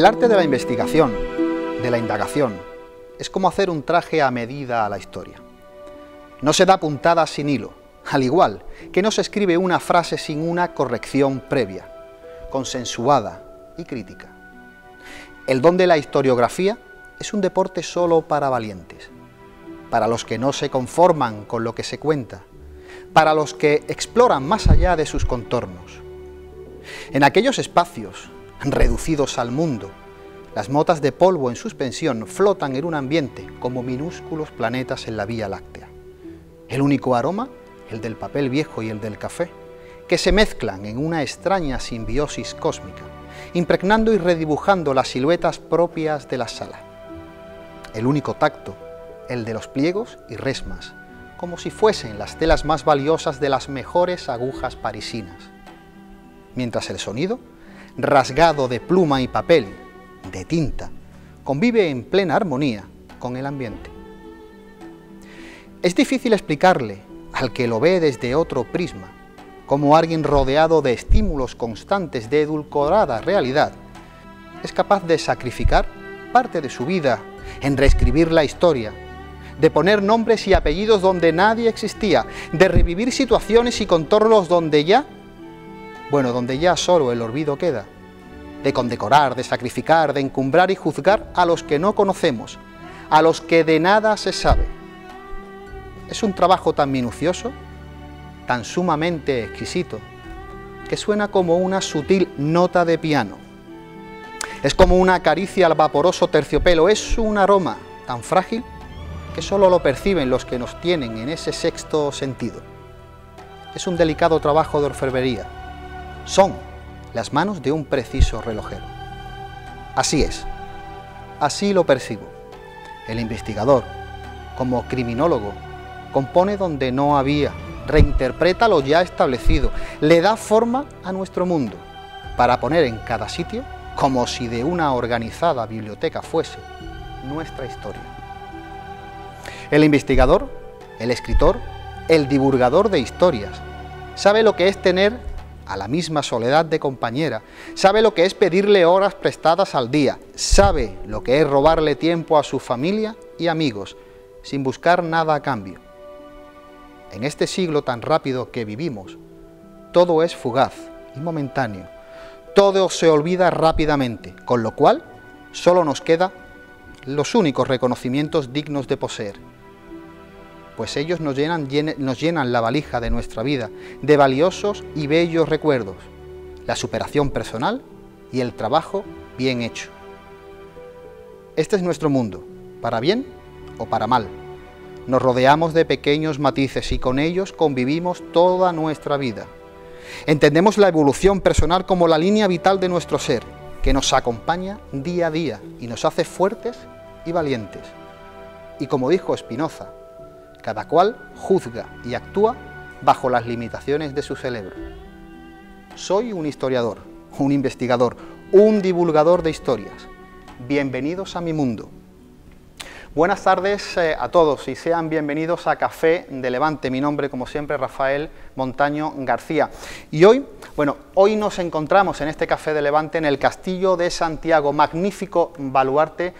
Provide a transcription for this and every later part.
El arte de la investigación, de la indagación, es como hacer un traje a medida a la historia. No se da puntada sin hilo, al igual que no se escribe una frase sin una corrección previa, consensuada y crítica. El don de la historiografía es un deporte solo para valientes, para los que no se conforman con lo que se cuenta, para los que exploran más allá de sus contornos. En aquellos espacios, reducidos al mundo, las motas de polvo en suspensión flotan en un ambiente como minúsculos planetas en la Vía Láctea. El único aroma, el del papel viejo y el del café, que se mezclan en una extraña simbiosis cósmica, impregnando y redibujando las siluetas propias de la sala. El único tacto, el de los pliegos y resmas, como si fuesen las telas más valiosas de las mejores agujas parisinas. Mientras el sonido, rasgado de pluma y papel, de tinta, convive en plena armonía con el ambiente. Es difícil explicarle al que lo ve desde otro prisma, cómo alguien rodeado de estímulos constantes de edulcorada realidad, es capaz de sacrificar parte de su vida en reescribir la historia, de poner nombres y apellidos donde nadie existía, de revivir situaciones y contornos donde ya solo el olvido queda, de condecorar, de sacrificar, de encumbrar y juzgar a los que no conocemos, a los que de nada se sabe. Es un trabajo tan minucioso, tan sumamente exquisito, que suena como una sutil nota de piano. Es como una caricia al vaporoso terciopelo, es un aroma tan frágil que solo lo perciben los que nos tienen en ese sexto sentido. Es un delicado trabajo de orfebrería. Son las manos de un preciso relojero. Así es, así lo percibo. El investigador, como criminólogo, compone donde no había, reinterpreta lo ya establecido, le da forma a nuestro mundo, para poner en cada sitio, como si de una organizada biblioteca fuese, nuestra historia. El investigador, el escritor, el divulgador de historias, sabe lo que es tener a la misma soledad de compañera, sabe lo que es pedirle horas prestadas al día, sabe lo que es robarle tiempo a su familia y amigos, sin buscar nada a cambio. En este siglo tan rápido que vivimos, todo es fugaz y momentáneo, todo se olvida rápidamente, con lo cual solo nos quedan los únicos reconocimientos dignos de poseer, pues ellos nos llenan la valija de nuestra vida de valiosos y bellos recuerdos, la superación personal y el trabajo bien hecho. Este es nuestro mundo, para bien o para mal. Nos rodeamos de pequeños matices y con ellos convivimos toda nuestra vida. Entendemos la evolución personal como la línea vital de nuestro ser, que nos acompaña día a día y nos hace fuertes y valientes. Y como dijo Spinoza, cada cual juzga y actúa bajo las limitaciones de su cerebro. Soy un historiador, un investigador, un divulgador de historias. Bienvenidos a mi mundo. Buenas tardes a todos y sean bienvenidos a Café de Levante. Mi nombre, como siempre, Rafael Montaño García. Y hoy nos encontramos en este Café de Levante en el Castillo de Santiago, magnífico baluarte,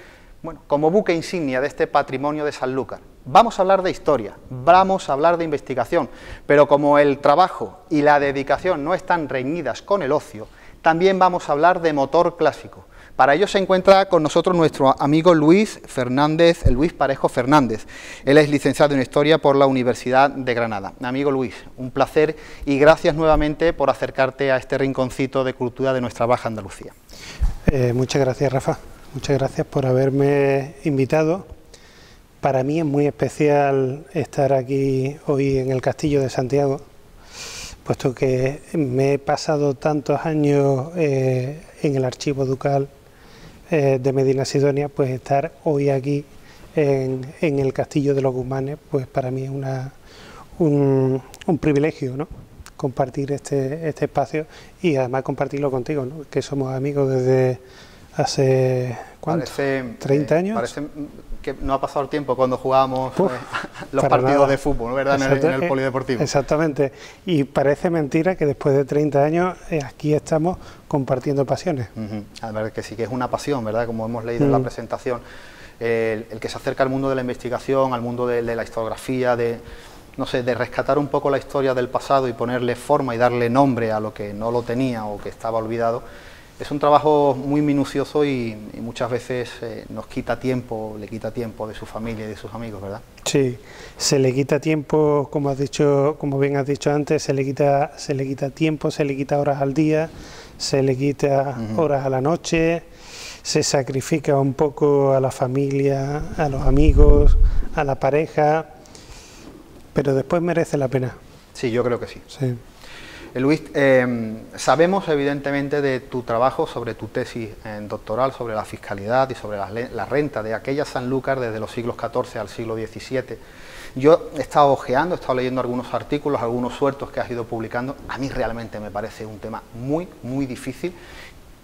como buque insignia de este patrimonio de Sanlúcar. Vamos a hablar de historia, vamos a hablar de investigación, pero como el trabajo y la dedicación no están reñidas con el ocio, también vamos a hablar de motor clásico. Para ello se encuentra con nosotros nuestro amigo Luis Parejo Fernández. Él es licenciado en Historia por la Universidad de Granada. Amigo Luis, un placer y gracias nuevamente por acercarte a este rinconcito de cultura de nuestra Baja Andalucía. Muchas gracias, Rafa. Muchas gracias por haberme invitado. Para mí es muy especial estar aquí hoy en el Castillo de Santiago, puesto que me he pasado tantos años en el Archivo Ducal de Medinasidonia, pues estar hoy aquí en el Castillo de los Guzmanes, pues para mí es un privilegio, ¿no? Compartir este espacio y además compartirlo contigo, ¿no? Que somos amigos desde hace, ¿cuánto? Parece, 30 años. Parece que no ha pasado el tiempo cuando jugábamos los partidos nada. De fútbol, ¿verdad? En el polideportivo. Exactamente. Y parece mentira que después de 30 años aquí estamos compartiendo pasiones. La verdad que sí, que es una pasión, ¿verdad? Como hemos leído en la presentación, el que se acerca al mundo de la investigación, al mundo de la historiografía, no sé, de rescatar un poco la historia del pasado y ponerle forma y darle nombre a lo que no lo tenía o que estaba olvidado. Es un trabajo muy minucioso y muchas veces nos quita tiempo, le quita tiempo de su familia y de sus amigos, ¿verdad? Sí, se le quita tiempo, como has dicho, como bien has dicho antes, se le quita tiempo, se le quita horas al día, se le quita horas a la noche, se sacrifica un poco a la familia, a los amigos, a la pareja, pero después merece la pena. Sí, yo creo que sí. Sí. Luis, sabemos evidentemente de tu trabajo sobre tu tesis doctoral sobre la fiscalidad y sobre la renta de aquella Sanlúcar desde los siglos XIV al siglo XVII. Yo he estado ojeando, he estado leyendo algunos artículos, algunos sueltos que has ido publicando. A mí realmente me parece un tema muy, muy difícil.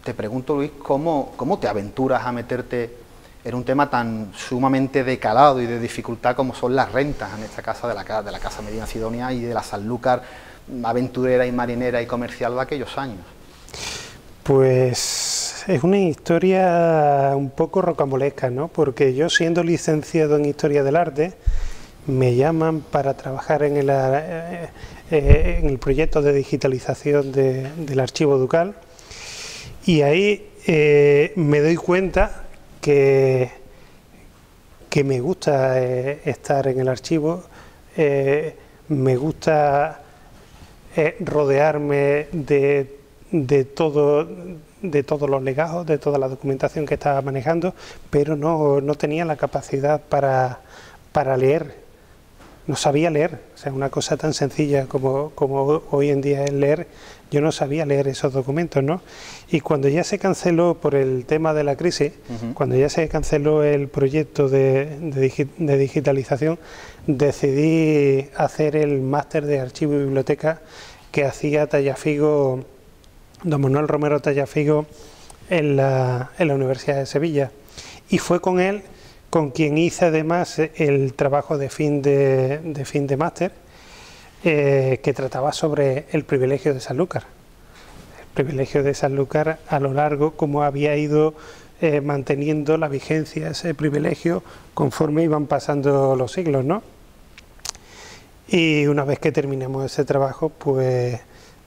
Te pregunto, Luis, ¿cómo te aventuras a meterte en un tema tan sumamente de calado y de dificultad como son las rentas, en esta casa de la Casa Medina Sidonia y de la Sanlúcar aventurera y marinera y comercial de aquellos años? Pues es una historia un poco rocambolesca, ¿no? Porque yo, siendo licenciado en Historia del Arte, me llaman para trabajar en el proyecto de digitalización del Archivo Ducal, y ahí me doy cuenta que me gusta estar en el archivo, me gusta rodearme de todos los legajos, de toda la documentación que estaba manejando, pero no tenía la capacidad para leer, no sabía leer. O sea, una cosa tan sencilla como hoy en día es leer, yo no sabía leer esos documentos, ¿no? Y cuando ya se canceló por el tema de la crisis, cuando ya se canceló el proyecto de digitalización, decidí hacer el máster de Archivo y Biblioteca que hacía Tallafigo, don Manuel Romero Tallafigo, en la Universidad de Sevilla. Y fue con él con quien hice además el trabajo de fin de máster, que trataba sobre el privilegio de Sanlúcar. El privilegio de Sanlúcar a lo largo, cómo había ido manteniendo la vigencia ese privilegio conforme iban pasando los siglos, ¿no? Y una vez que terminamos ese trabajo, pues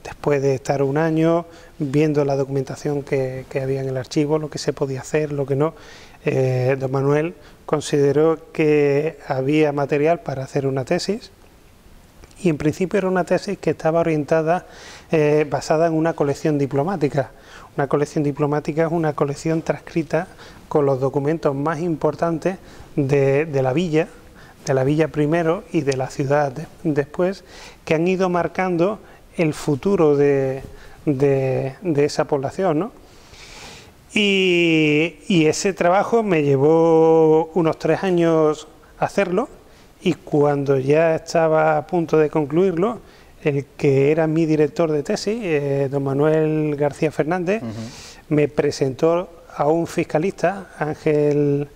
después de estar un año viendo la documentación que había en el archivo, lo que se podía hacer, lo que no, don Manuel consideró que había material para hacer una tesis, y en principio era una tesis que estaba orientada, basada en una colección diplomática. Una colección diplomática es una colección transcrita con los documentos más importantes de la villa primero y de la ciudad después, que han ido marcando el futuro de esa población, ¿no? Y ese trabajo me llevó unos 3 años hacerlo, y cuando ya estaba a punto de concluirlo, el que era mi director de tesis, don Manuel García Fernández, me presentó a un fiscalista, Ángel,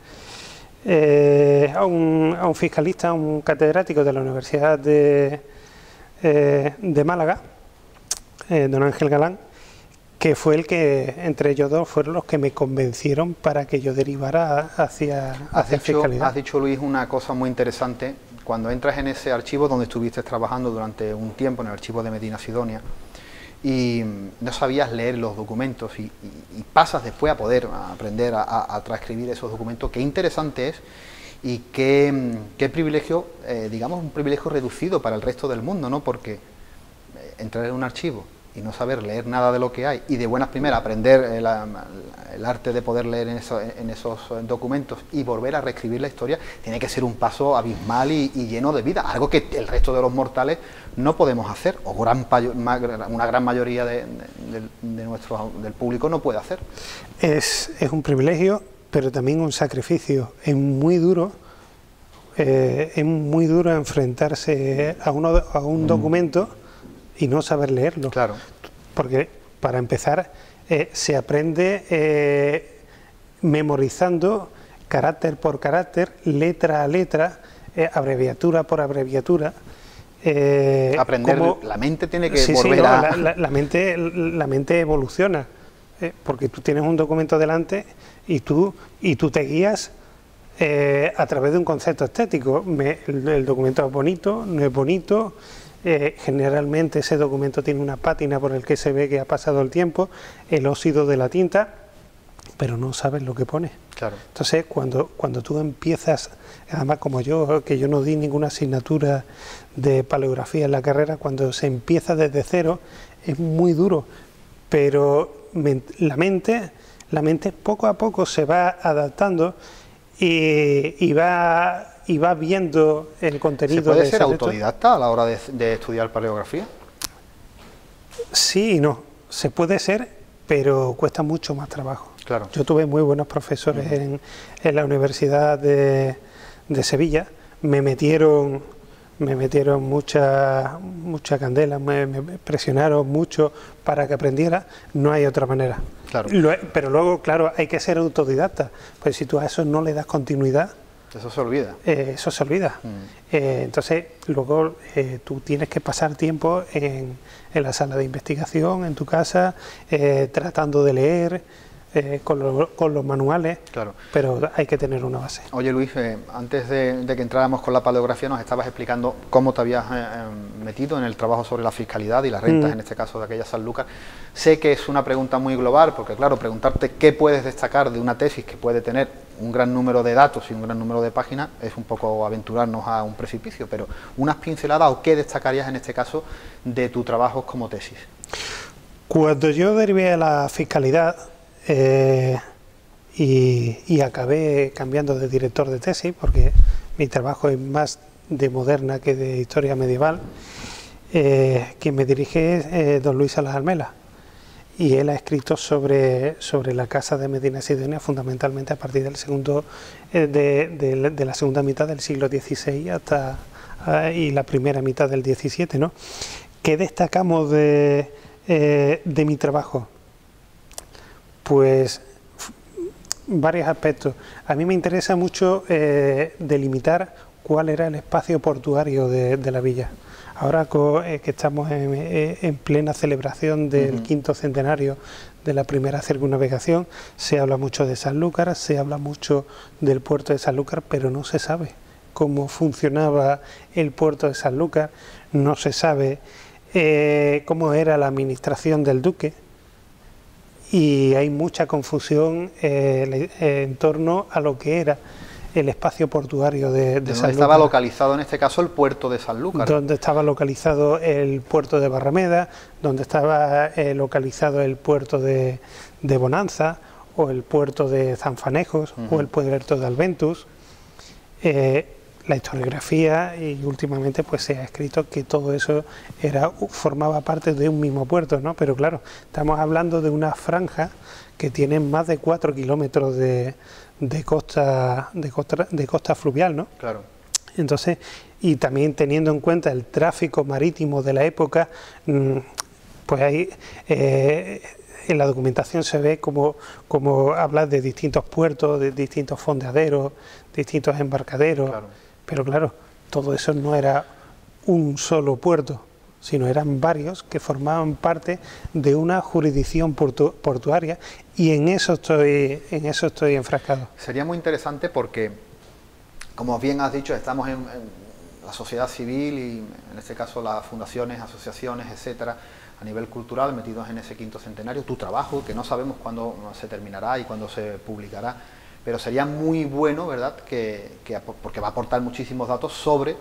a un fiscalista, a un catedrático de la Universidad de Málaga, don Ángel Galán, que fue el que, entre ellos dos, fueron los que me convencieron para que yo derivara hacia fiscalidad. Has dicho, Luis, una cosa muy interesante. Cuando entras en ese archivo donde estuviste trabajando durante un tiempo, en el archivo de Medina Sidonia, y no sabías leer los documentos y pasas después a poder aprender a transcribir esos documentos, qué interesante es y qué privilegio, digamos, un privilegio reducido para el resto del mundo, ¿no? Porque entrar en un archivo y no saber leer nada de lo que hay, y de buenas primeras aprender el arte de poder leer en esos documentos y volver a reescribir la historia, tiene que ser un paso abismal y lleno de vida, algo que el resto de los mortales no podemos hacer, o una gran mayoría del público no puede hacer. Es un privilegio, pero también un sacrificio. Es muy duro enfrentarse a un documento y no saber leerlo. Claro. Porque, para empezar, se aprende memorizando carácter por carácter, letra a letra, abreviatura por abreviatura. Aprender, la mente tiene que volver a... La mente evoluciona, porque tú tienes un documento delante y tú te guías a través de un concepto estético. El documento es bonito, no es bonito, generalmente ese documento tiene una pátina por el que se ve que ha pasado el tiempo, el óxido de la tinta, pero no sabes lo que pone. Claro. Entonces, cuando tú empiezas, además como yo, que yo no di ninguna asignatura de paleografía en la carrera, cuando se empieza desde cero es muy duro, pero la mente poco a poco se va adaptando y va viendo el contenido. ¿Se puede ser autodidacta a la hora de estudiar paleografía? Sí y no, se puede ser, pero cuesta mucho más trabajo. Claro. Yo tuve muy buenos profesores en la Universidad de Sevilla, me metieron mucha candela, me presionaron mucho para que aprendiera, no hay otra manera. Claro. Pero luego, claro, hay que ser autodidacta, pues si tú a eso no le das continuidad, eso se olvida. Eso se olvida. Entonces, luego tú tienes que pasar tiempo en la sala de investigación, en tu casa, tratando de leer, con los manuales, claro. Pero hay que tener una base. Oye Luis, antes de que entráramos con la paleografía nos estabas explicando cómo te habías metido en el trabajo sobre la fiscalidad y las rentas, en este caso de aquella Sanlúcar. Sé que es una pregunta muy global, porque claro, preguntarte qué puedes destacar de una tesis que puede tener un gran número de datos y un gran número de páginas es un poco aventurarnos a un precipicio, pero unas pinceladas o qué destacarías en este caso de tu trabajo como tesis. Cuando yo derivé a la fiscalidad, y acabé cambiando de director de tesis porque mi trabajo es más de moderna que de historia medieval. Quien me dirige es don Luis Salas Almela y él ha escrito sobre la casa de Medina Sidonia fundamentalmente a partir del de la segunda mitad del siglo XVI y la primera mitad del XVII, ¿no? ¿Qué destacamos de mi trabajo? Pues varios aspectos. A mí me interesa mucho delimitar cuál era el espacio portuario de la villa. Ahora que estamos en plena celebración del quinto centenario de la primera circunnavegación, se habla mucho de Sanlúcar, se habla mucho del puerto de Sanlúcar, pero no se sabe cómo funcionaba el puerto de Sanlúcar, no se sabe cómo era la administración del duque. Y hay mucha confusión en torno a lo que era el espacio portuario de Sanlúcar. ¿Dónde estaba localizado en este caso el puerto de Sanlúcar? Donde estaba localizado el puerto de Barrameda, donde estaba localizado el puerto de Bonanza, o el puerto de Zanfanejos, o el puerto de Alventus. La historiografía y últimamente pues se ha escrito que todo eso formaba parte de un mismo puerto, ¿no? Pero claro, estamos hablando de una franja que tiene más de 4 kilómetros de costa fluvial, ¿no? Claro. Entonces, y también teniendo en cuenta el tráfico marítimo de la época, pues ahí en la documentación se ve como hablar de distintos puertos, de distintos fondeaderos, distintos embarcaderos. Claro. Pero claro, todo eso no era un solo puerto, sino eran varios que formaban parte de una jurisdicción portuaria y en eso estoy enfrascado. Sería muy interesante porque, como bien has dicho, estamos en la sociedad civil y en este caso las fundaciones, asociaciones, etcétera, a nivel cultural, metidos en ese quinto centenario. Tu trabajo, que no sabemos cuándo se terminará y cuándo se publicará, pero sería muy bueno, ¿verdad?, porque va a aportar muchísimos datos sobre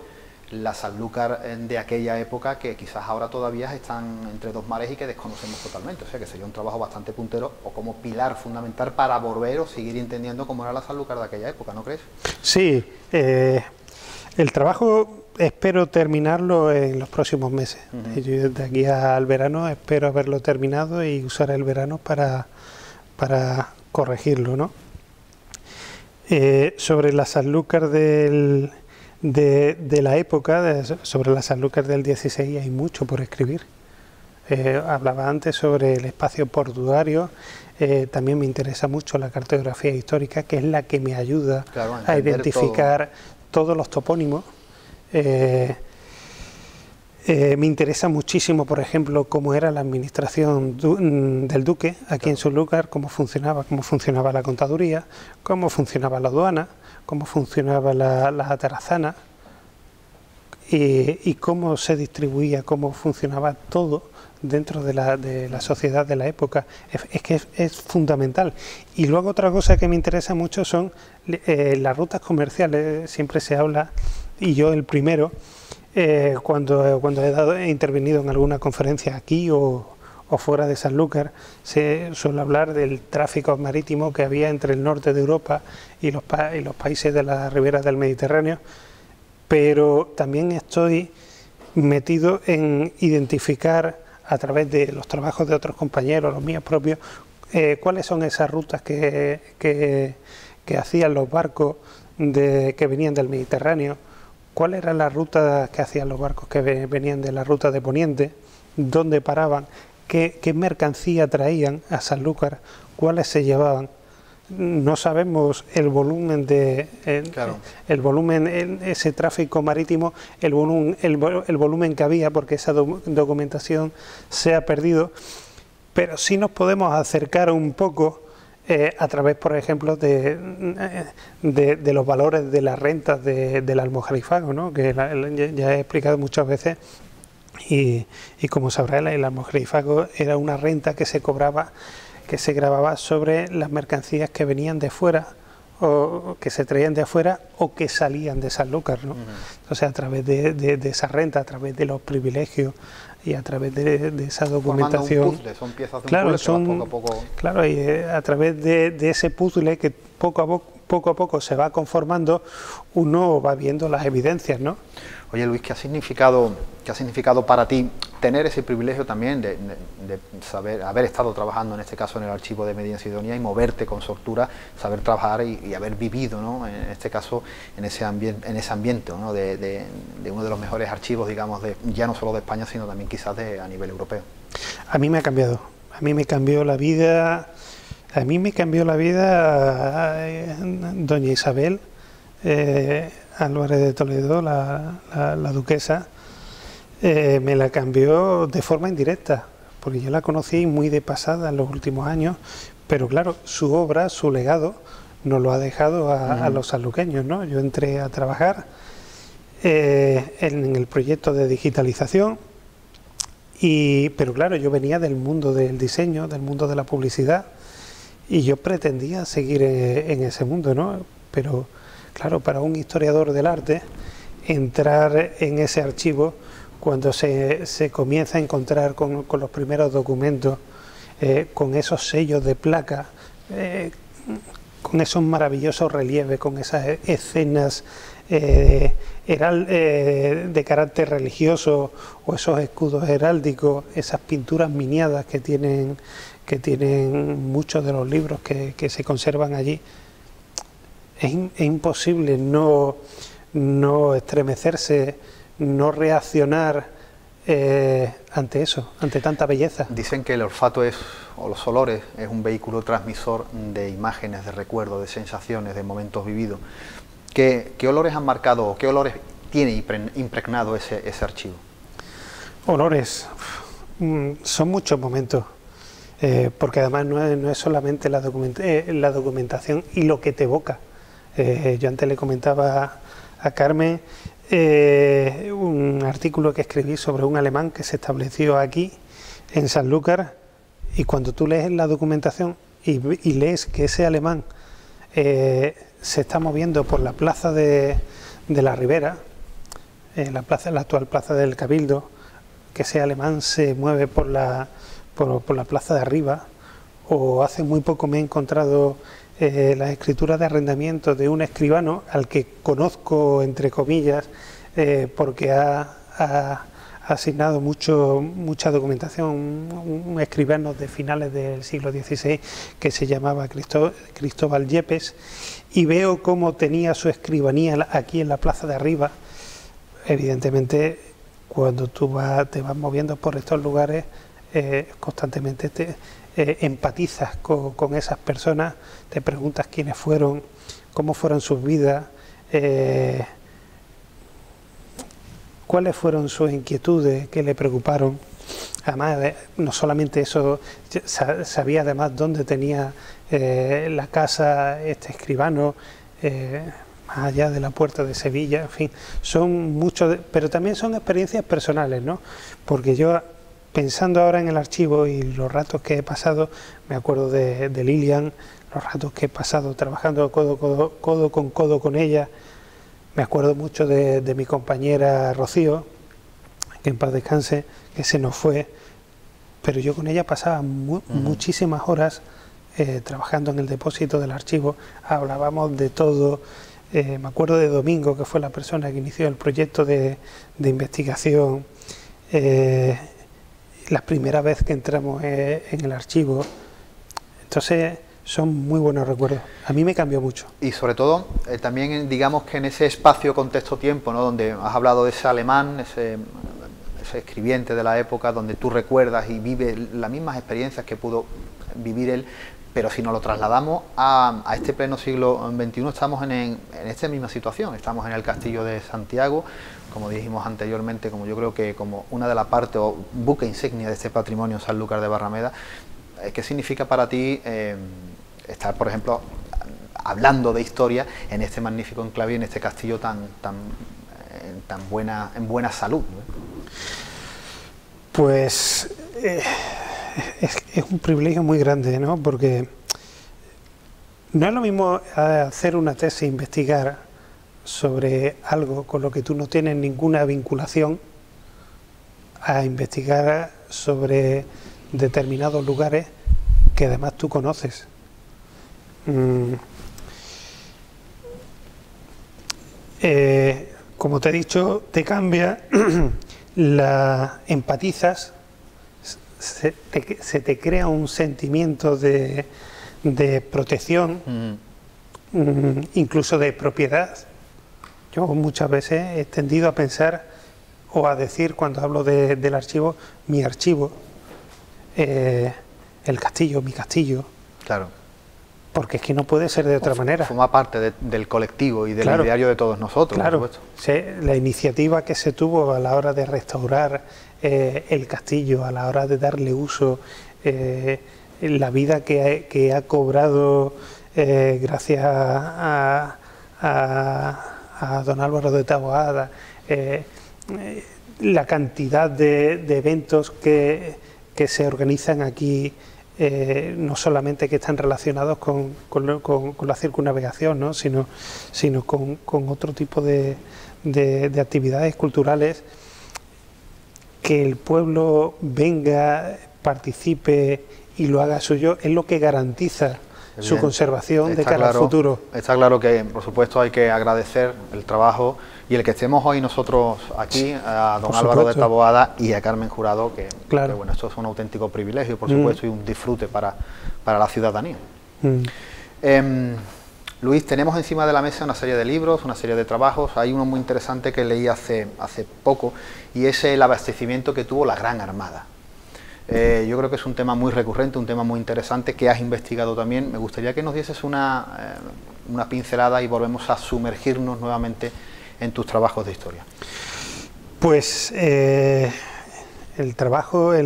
la Sanlúcar de aquella época que quizás ahora todavía están entre dos mares y que desconocemos totalmente. O sea que sería un trabajo bastante puntero o como pilar fundamental para volver o seguir entendiendo cómo era la Sanlúcar de aquella época, ¿no crees? Sí, el trabajo espero terminarlo en los próximos meses. Yo desde aquí al verano espero haberlo terminado y usar el verano para corregirlo, ¿no? Sobre la Sanlúcar de la época, sobre la Sanlúcar del 16 hay mucho por escribir. Hablaba antes sobre el espacio portuario. También me interesa mucho la cartografía histórica, que es la que me ayuda a identificar todos los topónimos. Me interesa muchísimo, por ejemplo, cómo era la administración del duque aquí en Sanlúcar, cómo funcionaba la contaduría, cómo funcionaba la aduana, cómo funcionaba la atarazana, y cómo se distribuía, cómo funcionaba todo dentro de la sociedad de la época. Es que es fundamental. Y luego otra cosa que me interesa mucho son las rutas comerciales. Siempre se habla, y yo el primero, cuando he intervenido en alguna conferencia aquí o fuera de Sanlúcar, se suele hablar del tráfico marítimo que había entre el norte de Europa y los países de las riberas del Mediterráneo, pero también estoy metido en identificar, a través de los trabajos de otros compañeros, los míos propios, cuáles son esas rutas que hacían los barcos que venían del Mediterráneo, cuál era la ruta que hacían los barcos que venían de la ruta de Poniente, dónde paraban, qué mercancía traían a Sanlúcar, cuáles se llevaban. No sabemos el volumen ese tráfico marítimo, el volumen que había, porque esa documentación se ha perdido, pero sí nos podemos acercar un poco a través, por ejemplo, de los valores de las rentas del almojarifago, ¿no? Que ya he explicado muchas veces, y como sabrá, el almojarifago era una renta que se cobraba, que se grababa sobre las mercancías que venían de fuera, o que se traían de afuera, o que salían de Sanlúcar, ¿no? Entonces, a través de esa renta, a través de los privilegios y a través de esa documentación, un puzzle, son piezas de un puzzle, poco a poco. Claro, y a través de ese puzzle que poco a poco se va conformando, uno va viendo las evidencias, ¿no? Oye, Luis, ¿qué ha significado para ti tener ese privilegio también de haber estado trabajando, en este caso, en el archivo de Medina Sidonia, y moverte con soltura, saber trabajar y haber vivido, ¿no?, en este caso, en ese ambiente, ¿no?, de uno de los mejores archivos, digamos, ya no solo de España, sino también quizás a nivel europeo? A mí me ha cambiado. A mí me cambió la vida. Doña Isabel Álvarez de Toledo, la duquesa, me la cambió de forma indirecta, porque yo la conocí muy de pasada en los últimos años, pero claro, su obra, su legado, nos lo ha dejado a los sanluqueños, ¿no? Yo entré a trabajar en el proyecto de digitalización, pero claro, yo venía del mundo del diseño, del mundo de la publicidad, y yo pretendía seguir en ese mundo, ¿no? Pero claro, para un historiador del arte, entrar en ese archivo, cuando se comienza a encontrar con los primeros documentos, con esos sellos de placa, con esos maravillosos relieves, con esas escenas de carácter religioso, o esos escudos heráldicos, esas pinturas miniadas que tienen muchos de los libros que se conservan allí, es imposible no estremecerse, no reaccionar ante eso, ante tanta belleza. Dicen que el olfato o los olores es un vehículo transmisor de imágenes, de recuerdos, de sensaciones, de momentos vividos. ¿Qué olores han marcado, o qué olores tiene impregnado ese archivo? Olores, son muchos momentos, porque además no es solamente la documentación y lo que te evoca. Yo antes le comentaba a Carmen un artículo que escribí sobre un alemán que se estableció aquí en Sanlúcar, y cuando tú lees la documentación y lees que ese alemán se está moviendo por la plaza de la Ribera, la actual plaza del Cabildo, que ese alemán se mueve por la plaza de arriba, o hace muy poco me he encontrado las escrituras de arrendamiento de un escribano al que conozco, entre comillas, porque ha asignado mucha documentación, un escribano de finales del siglo XVI que se llamaba Cristóbal Yepes, y veo cómo tenía su escribanía aquí en la plaza de arriba. Evidentemente, cuando tú te vas moviendo por estos lugares, constantemente empatizas con esas personas, te preguntas quiénes fueron, cómo fueron sus vidas, cuáles fueron sus inquietudes, qué le preocuparon. Además, no solamente eso, sabía además dónde tenía la casa este escribano, más allá de la puerta de Sevilla, en fin, son muchos, pero también son experiencias personales, ¿no? Porque yo, pensando ahora en el archivo y los ratos que he pasado, me acuerdo de Lilian, los ratos que he pasado trabajando codo con codo con ella, me acuerdo mucho de mi compañera Rocío, que en paz descanse, que se nos fue, pero yo con ella pasaba muchísimas horas trabajando en el depósito del archivo, hablábamos de todo. Me acuerdo de Domingo, que fue la persona que inició el proyecto de investigación, la primera vez que entramos en el archivo. Entonces son muy buenos recuerdos. A mí me cambió mucho. Y sobre todo, también digamos que en ese espacio, contexto, tiempo, ¿no?, donde has hablado de ese alemán, ese escribiente de la época, donde tú recuerdas y vives las mismas experiencias que pudo vivir él, pero si nos lo trasladamos a este pleno siglo XXI, estamos en esta misma situación. Estamos en el Castillo de Santiago, como dijimos anteriormente, como yo creo que como una de las partes o buque insignia de este patrimonio Sanlúcar de Barrameda. ¿Qué significa para ti estar, por ejemplo, hablando de historia en este magnífico enclave, en este castillo en buena salud, ¿no? Pues es un privilegio muy grande, ¿no? Porque no es lo mismo hacer una tesis, investigar sobre algo con lo que tú no tienes ninguna vinculación, a investigar sobre determinados lugares que además tú conoces. Como te he dicho, te cambia, empatizas, se te crea un sentimiento de protección, incluso de propiedad. Yo muchas veces he tendido a pensar o a decir, cuando hablo del archivo, mi archivo, el castillo, mi castillo. Claro. Porque es que no puede ser de otra manera. Forma parte del colectivo y del ideario de todos nosotros. Claro, por supuesto. La iniciativa que se tuvo a la hora de restaurar el castillo, a la hora de darle uso, la vida que ha cobrado gracias a don Álvaro de Taboada, la cantidad de eventos que se organizan aquí, no solamente que están relacionados con la circunnavegación, ¿no?, sino con otro tipo de actividades culturales, que el pueblo venga, participe y lo haga suyo, es lo que garantiza su conservación de cara al futuro. Está claro que, por supuesto, hay que agradecer el trabajo y el que estemos hoy nosotros aquí, a don Álvaro de Taboada y a Carmen Jurado, que bueno, esto es un auténtico privilegio, por supuesto, y un disfrute para la ciudadanía. Luis, tenemos encima de la mesa una serie de libros, una serie de trabajos. Hay uno muy interesante que leí hace poco, y es el abastecimiento que tuvo la Gran Armada. Yo creo que es un tema muy recurrente, un tema muy interesante que has investigado también. Me gustaría que nos dieses una pincelada y volvemos a sumergirnos nuevamente en tus trabajos de historia. Pues el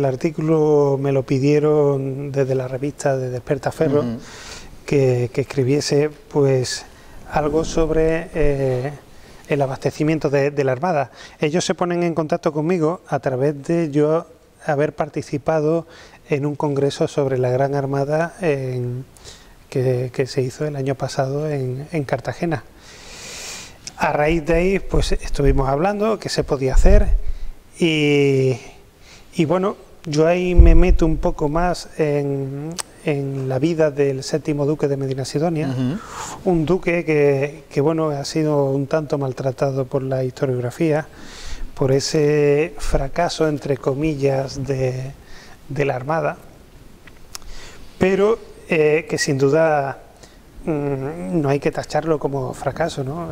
artículo me lo pidieron desde la revista de Despertaferro, que escribiese pues algo sobre el abastecimiento de la Armada. Ellos se ponen en contacto conmigo a través de yo haber participado en un congreso sobre la Gran Armada que se hizo el año pasado en Cartagena. A raíz de ahí pues estuvimos hablando qué se podía hacer y bueno, yo ahí me meto un poco más en la vida del séptimo duque de Medinasidonia, un duque que bueno, ha sido un tanto maltratado por la historiografía, por ese fracaso, entre comillas, de la Armada, pero que sin duda no hay que tacharlo como fracaso, ¿no?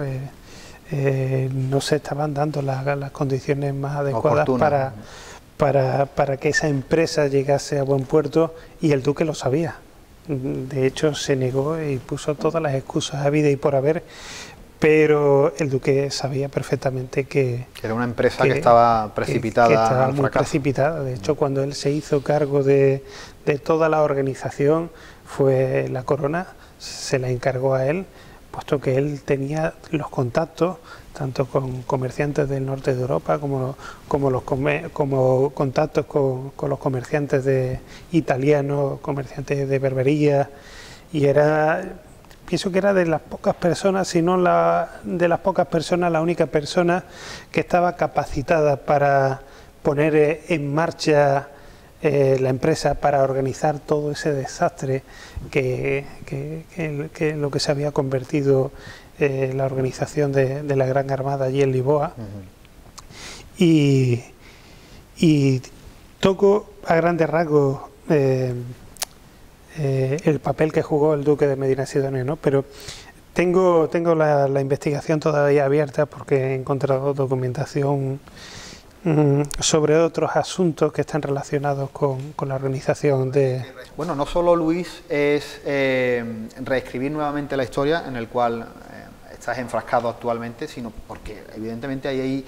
No se estaban dando las condiciones más adecuadas para que esa empresa llegase a buen puerto, y el duque lo sabía. De hecho, se negó y puso todas las excusas habidas y por haber, pero el duque sabía perfectamente que era una empresa que estaba precipitada, que estaba al muy fracaso. precipitada. De hecho, cuando él se hizo cargo de toda la organización, fue la corona, se la encargó a él, puesto que él tenía los contactos tanto con comerciantes del norte de Europa como contactos con los comerciantes italianos, comerciantes de berbería, y pienso que era de las pocas personas, si no de las pocas personas, la única persona que estaba capacitada para poner en marcha la empresa, para organizar todo ese desastre que lo que se había convertido la organización de la Gran Armada allí en Lisboa. Y toco a grandes rasgos el papel que jugó el duque de Medina Sidonia, ¿no? Pero tengo la investigación todavía abierta, porque he encontrado documentación sobre otros asuntos que están relacionados con la organización de... Bueno, no solo, Luis, es reescribir nuevamente la historia en el cual estás enfrascado actualmente, sino porque evidentemente hay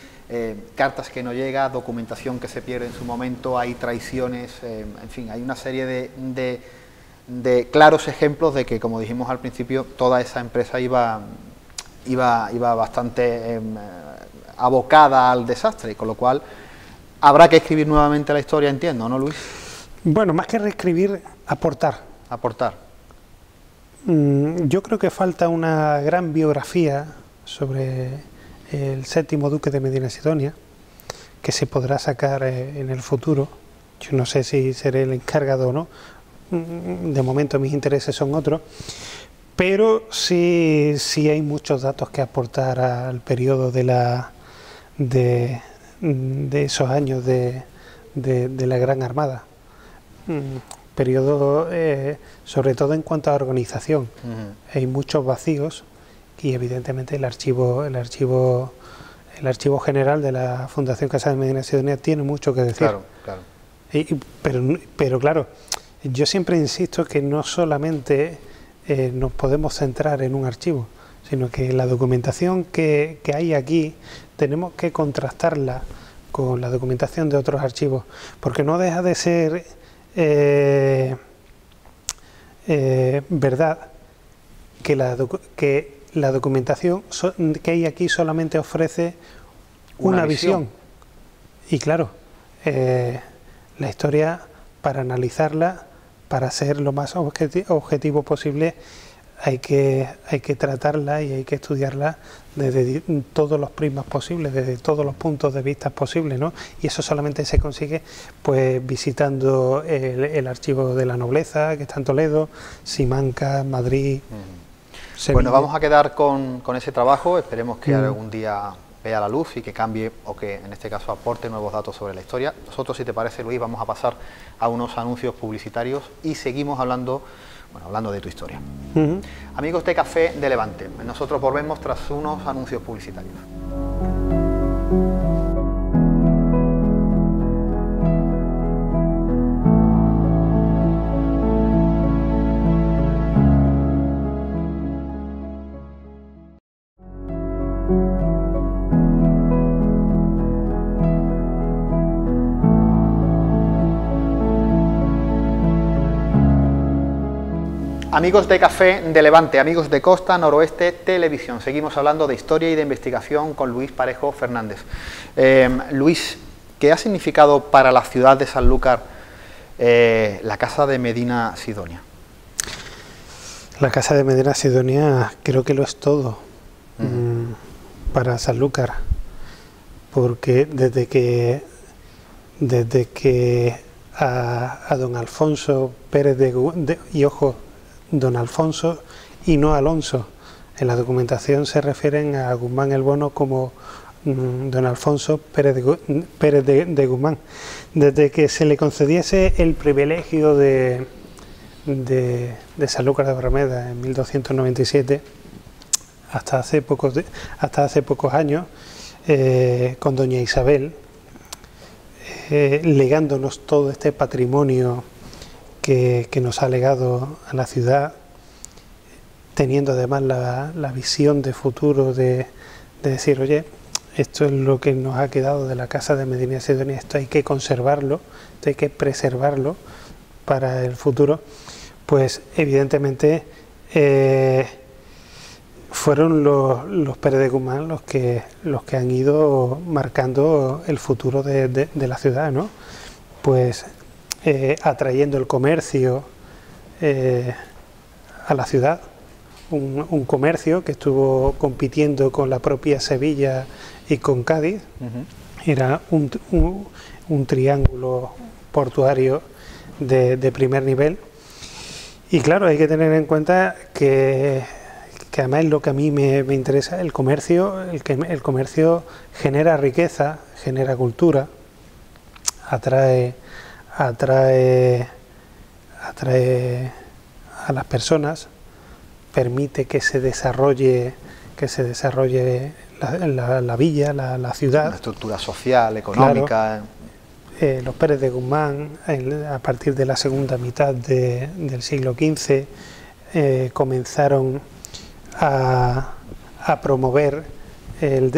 cartas que no llegan, documentación que se pierde en su momento, hay traiciones, en fin, hay una serie de claros ejemplos de que, como dijimos al principio, toda esa empresa iba bastante abocada al desastre, con lo cual habrá que escribir nuevamente la historia, entiendo, ¿no, Luis? Bueno, más que reescribir, aportar. Aportar. Yo creo que falta una gran biografía sobre el séptimo duque de Medina Sidonia, que se podrá sacar en el futuro. Yo no sé si seré el encargado o no, de momento mis intereses son otros, pero sí hay muchos datos que aportar al periodo de esos años de la Gran Armada. Periodo sobre todo en cuanto a organización. Hay muchos vacíos y evidentemente el archivo general de la Fundación Casa de Medina Sidonia tiene mucho que decir. Claro, claro. Pero claro, yo siempre insisto que no solamente nos podemos centrar en un archivo, sino que la documentación que hay aquí tenemos que contrastarla con la documentación de otros archivos, porque no deja de ser verdad que la documentación que hay aquí solamente ofrece una visión. Y claro, la historia, para analizarla, para ser lo más objetivo posible, hay que tratarla y hay que estudiarla desde todos los prismas posibles, desde todos los puntos de vista posibles, ¿no? Y eso solamente se consigue pues visitando el archivo de la nobleza, que está en Toledo, Simancas, Madrid, Sevilla. Bueno, vamos a quedar con ese trabajo, esperemos que algún día vea la luz y que cambie, o que en este caso aporte nuevos datos sobre la historia. Nosotros, si te parece, Luis, vamos a pasar a unos anuncios publicitarios y seguimos hablando de tu historia. Amigos de Café de Levante, nosotros volvemos tras unos anuncios publicitarios. Amigos de Café de Levante, amigos de Costa Noroeste Televisión, seguimos hablando de historia y de investigación con Luis Parejo Fernández. Luis, ¿qué ha significado para la ciudad de Sanlúcar la Casa de Medina Sidonia? La Casa de Medina Sidonia creo que lo es todo para Sanlúcar, porque desde que a don Alfonso Pérez y ojo, don Alfonso y no Alonso, en la documentación se refieren a Guzmán el Bono como don Alfonso Pérez de Guzmán, desde que se le concediese el privilegio de Sanlúcar de Barrameda en 1297 hasta hace pocos años, con doña Isabel, legándonos todo este patrimonio que nos ha legado a la ciudad, teniendo además la visión de futuro de decir, oye, esto es lo que nos ha quedado de la casa de Medina Sidonia, esto hay que conservarlo, esto hay que preservarlo para el futuro. Pues evidentemente fueron los Pérez de Guzmán los que han ido marcando el futuro de la ciudad, ¿no? Pues atrayendo el comercio a la ciudad, un comercio que estuvo compitiendo con la propia Sevilla y con Cádiz. Era un triángulo portuario de primer nivel. Y claro, hay que tener en cuenta que además es lo que a mí me interesa, el comercio genera riqueza, genera cultura, atrae a las personas, permite que se desarrolle la villa, la ciudad. Una estructura social, económica. Claro. Los Pérez de Guzmán, a partir de la segunda mitad del siglo XV, comenzaron a promover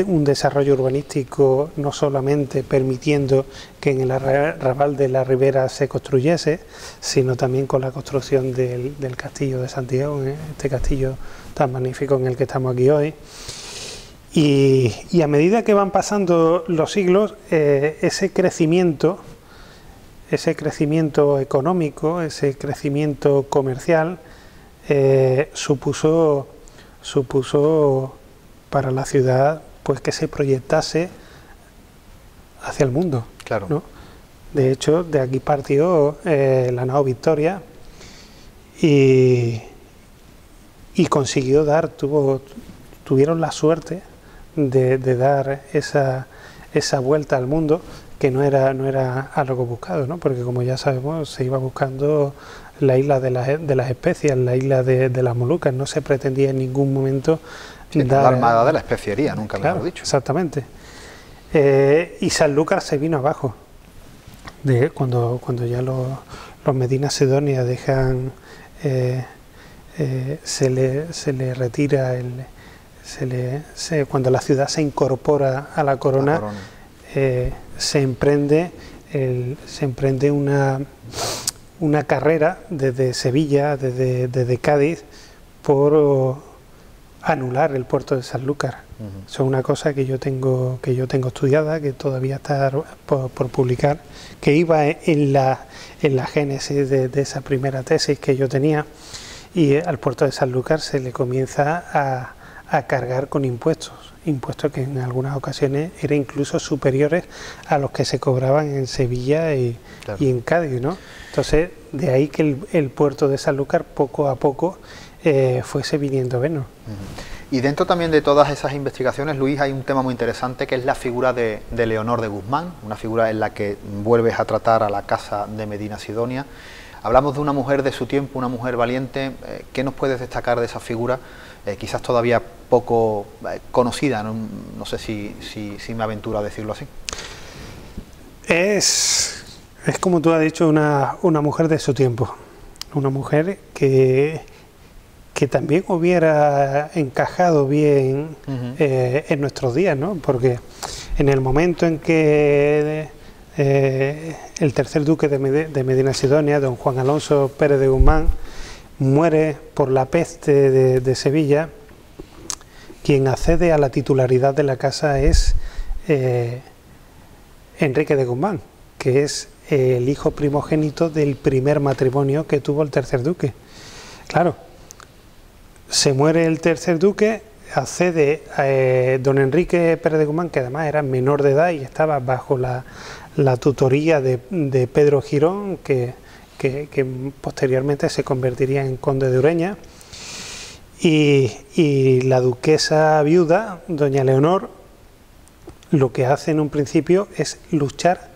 un desarrollo urbanístico, no solamente permitiendo que en el arrabal de la Ribera se construyese, sino también con la construcción del Castillo de Santiago, este castillo tan magnífico en el que estamos aquí hoy. Y a medida que van pasando los siglos, ese crecimiento económico, ese crecimiento comercial, supuso para la ciudad pues que se proyectase hacia el mundo. Claro. ¿no? De hecho, de aquí partió la nao Victoria y consiguió tuvieron la suerte de dar esa vuelta al mundo, que no era algo buscado, ¿no? Porque como ya sabemos se iba buscando la isla de las especias, la isla de las Molucas, no se pretendía en ningún momento dar la armada de la especiería, nunca claro, lo he dicho. Exactamente. Y Sanlúcar se vino abajo, cuando ya los Medina Sidonia dejan, se le retira cuando la ciudad se incorpora a la corona. Se emprende una carrera desde Sevilla, desde Cádiz, por anular el puerto de Sanlúcar. Eso es una cosa que yo tengo estudiada, que todavía está por publicar, que iba en la génesis de esa primera tesis que yo tenía, y al puerto de Sanlúcar se le comienza a cargar con impuestos que en algunas ocasiones eran incluso superiores a los que se cobraban en Sevilla y en Cádiz, ¿no? Entonces, de ahí que el puerto de Sanlúcar poco a poco fuese viniendo menos. Y dentro también de todas esas investigaciones, Luis, hay un tema muy interesante que es la figura de Leonor de Guzmán, una figura en la que vuelves a tratar a la casa de Medina Sidonia. Hablamos de una mujer de su tiempo, una mujer valiente. ¿Qué nos puedes destacar de esa figura? Quizás todavía poco conocida, no sé si me aventuro a decirlo así. Es como tú has dicho, una mujer de su tiempo, una mujer que también hubiera encajado bien en nuestros días, ¿no? Porque en el momento en que el tercer duque de Medina Sidonia, don Juan Alonso Pérez de Guzmán, muere por la peste de Sevilla, quien accede a la titularidad de la casa es Enrique de Guzmán, que es el hijo primogénito del primer matrimonio que tuvo el tercer duque. Claro, se muere el tercer duque, accede don Enrique Pérez de Guzmán, que además era menor de edad y estaba bajo la tutoría de Pedro Girón, que posteriormente se convertiría en conde de Ureña, y la duquesa viuda, doña Leonor, lo que hace en un principio es luchar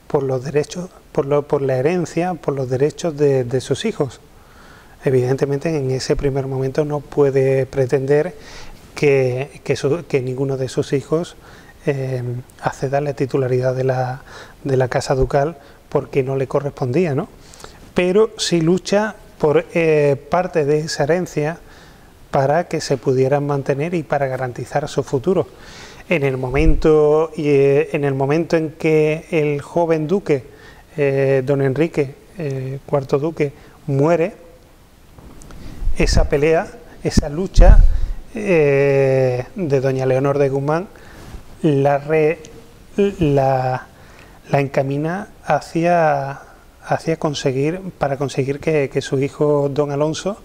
por los derechos, por la herencia, por los derechos de sus hijos. Evidentemente en ese primer momento no puede pretender que ninguno de sus hijos acceda a la titularidad de la casa ducal porque no le correspondía, ¿no? Pero sí lucha por parte de esa herencia para que se pudieran mantener y para garantizar su futuro. En el momento en que el joven duque, don Enrique, cuarto duque, muere, esa pelea, esa lucha de doña Leonor de Guzmán la encamina hacia conseguir que su hijo don Alonso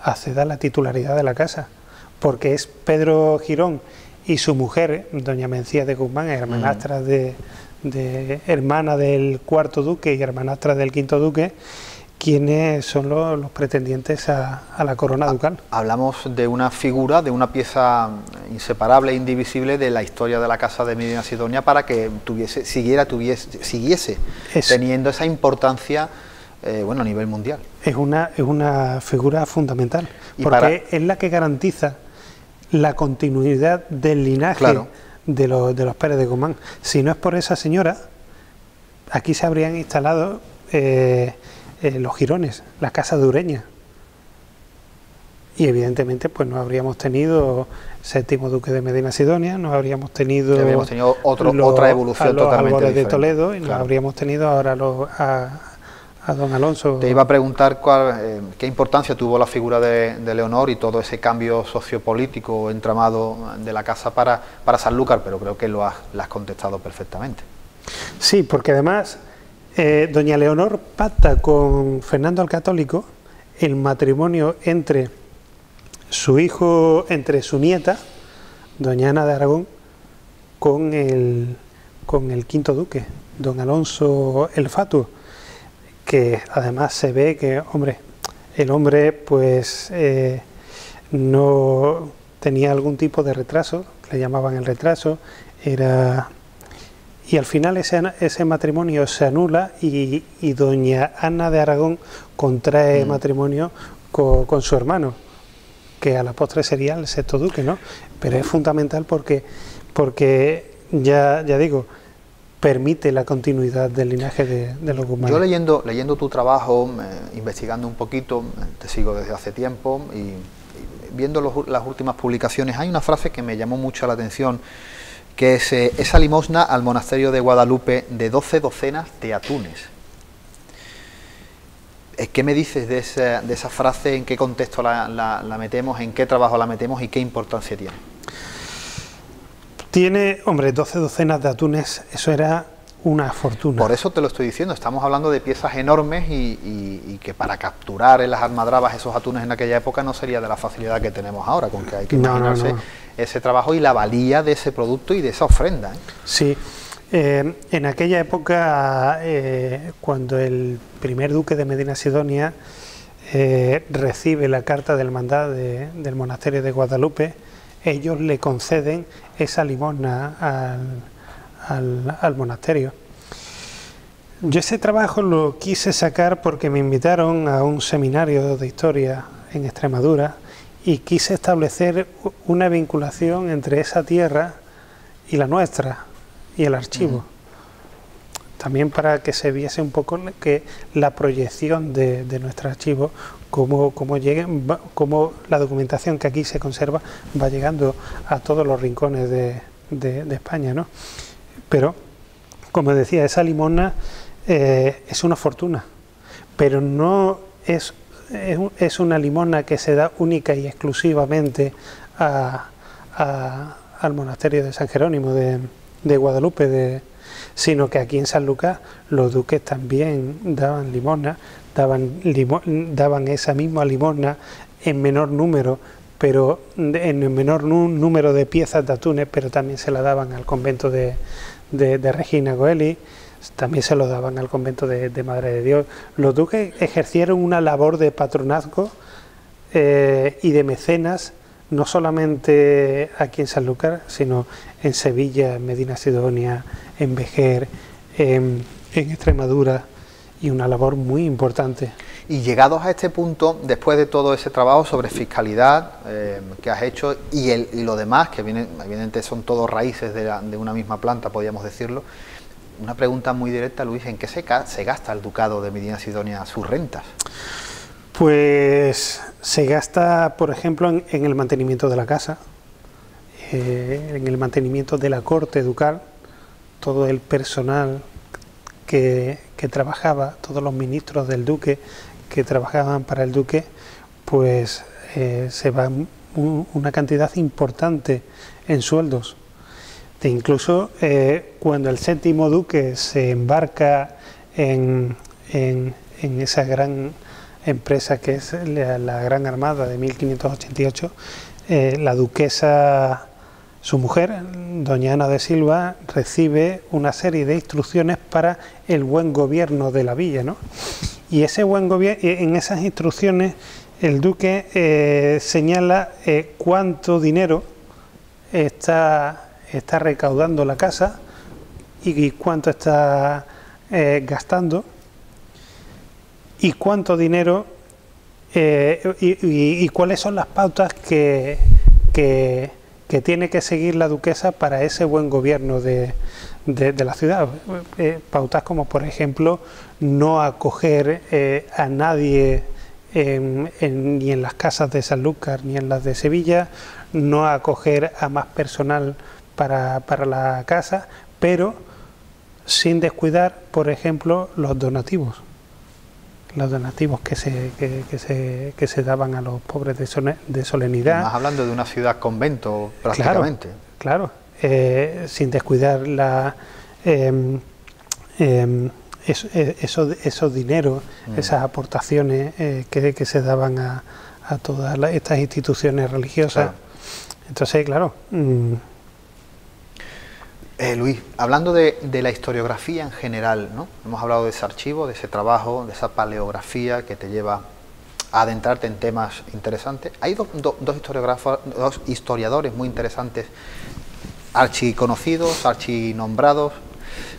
acceda a la titularidad de la casa, porque es Pedro Girón y su mujer, doña Mencía de Guzmán, hermanastra hermana del cuarto duque y hermanastra del quinto duque, quienes son los pretendientes a la corona ducal. Hablamos de una figura, de una pieza inseparable e indivisible de la historia de la casa de Medina Sidonia para que siguiese teniendo esa importancia bueno, a nivel mundial. Es una figura fundamental, porque es la que garantiza la continuidad del linaje, claro, de los Pérez de Guzmán. Si no es por esa señora, aquí se habrían instalado los Girones, la casa de Ureña, y evidentemente pues no habríamos tenido séptimo duque de Medina Sidonia, no habríamos tenido otra evolución totalmente diferente de Toledo, y claro, no habríamos tenido ahora a don Alonso. Te iba a preguntar qué importancia tuvo la figura de Leonor y todo ese cambio sociopolítico entramado de la casa para Sanlúcar, pero creo que lo has contestado perfectamente. Sí, porque además doña Leonor pacta con Fernando el Católico el matrimonio entre su hijo, entre su nieta, doña Ana de Aragón, con el quinto duque, don Alonso el Fatuo, que además se ve que, hombre, el hombre pues no tenía algún tipo de retraso, le llamaban el retraso, y al final ese matrimonio se anula y doña Ana de Aragón contrae matrimonio con su hermano, que a la postre sería el sexto duque, ¿no? Pero es fundamental porque ya digo, permite la continuidad del linaje de los Guzmán. Yo leyendo tu trabajo, investigando un poquito, te sigo desde hace tiempo, y viendo las últimas publicaciones, hay una frase que me llamó mucho la atención, que es esa limosna al monasterio de Guadalupe de 12 docenas de atunes. ¿Qué me dices de esa frase? ¿En qué contexto la metemos? ¿En qué trabajo la metemos? ¿Y qué importancia tiene? Tiene, hombre, 12 docenas de atunes, eso era una fortuna. Por eso te lo estoy diciendo, estamos hablando de piezas enormes y que para capturar en las almadrabas esos atunes en aquella época no sería de la facilidad que tenemos ahora, con que hay que imaginarse ese trabajo y la valía de ese producto y de esa ofrenda. Sí, en aquella época, cuando el primer duque de Medina Sidonia recibe la carta de hermandad del monasterio de Guadalupe, ellos le conceden esa limosna al monasterio. Yo ese trabajo lo quise sacar porque me invitaron a un seminario de historia en Extremadura y quise establecer una vinculación entre esa tierra y la nuestra y el archivo. También para que se viese un poco la proyección de nuestro archivo, cómo la documentación que aquí se conserva va llegando a todos los rincones de España, ¿no? Pero, como decía, esa limosna es una fortuna, pero no es una limosna que se da única y exclusivamente al monasterio de San Jerónimo de Guadalupe, sino que aquí en Sanlúcar los duques también daban limosna, daban esa misma limosna en menor número, pero en el menor número de piezas de atunes, pero también se la daban al convento de Regina Coeli, también se lo daban al convento de Madre de Dios. Los duques ejercieron una labor de patronazgo y de mecenas, no solamente aquí en Sanlúcar, sino en Sevilla, en Medina Sidonia, en Vejer, en Extremadura, y una labor muy importante. Y llegados a este punto, después de todo ese trabajo sobre fiscalidad que has hecho y lo demás, que evidentemente son todos raíces de una misma planta, podríamos decirlo, una pregunta muy directa, Luis, ¿en qué se gasta el Ducado de Medina Sidonia sus rentas? Pues se gasta, por ejemplo, en el mantenimiento de la casa, en el mantenimiento de la corte ducal, todo el personal que trabajaba, todos los ministros del duque que trabajaban para el duque, pues se va una cantidad importante en sueldos. E incluso cuando el séptimo duque se embarca en esa gran empresa que es la Gran Armada de 1588, la duquesa, su mujer, doña Ana de Silva, recibe una serie de instrucciones para el buen gobierno de la villa, ¿no? Y ese buen gobierno, en esas instrucciones, el duque señala cuánto dinero está recaudando la casa y cuánto está gastando, y cuánto dinero y cuáles son las pautas que tiene que seguir la duquesa para ese buen gobierno de la ciudad. Pautas como, por ejemplo, no acoger a nadie ni en las casas de Sanlúcar ni en las de Sevilla, no acoger a más personal para la casa, pero sin descuidar, por ejemplo, los donativos que se daban a los pobres de solemnidad. Más hablando de una ciudad convento prácticamente. Claro, sin descuidar esos dineros, esas aportaciones que se daban a todas estas instituciones religiosas. Claro. Entonces, claro. Luis, hablando de la historiografía en general, ¿no? Hemos hablado de ese archivo, de ese trabajo, de esa paleografía que te lleva a adentrarte en temas interesantes. Hay dos historiadores muy interesantes, archiconocidos, archinombrados,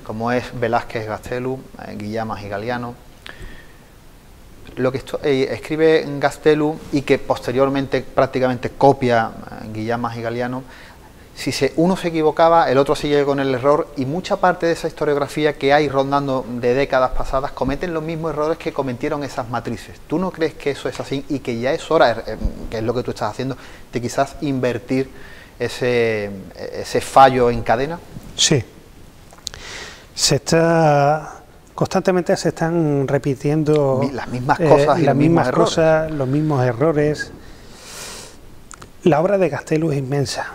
como es Velázquez Gastelu, Guillamas y Galiano. Lo que escribe Gastelu y que posteriormente prácticamente copia Guillamas y Galiano, si uno se equivocaba, el otro sigue con el error, y mucha parte de esa historiografía que hay rondando de décadas pasadas cometen los mismos errores que cometieron esas matrices. ¿Tú no crees que eso es así y que ya es hora, que es lo que tú estás haciendo, de quizás invertir ese fallo en cadena? Sí. Constantemente se están repitiendo las mismas cosas y los mismos errores. La obra de Gastelu es inmensa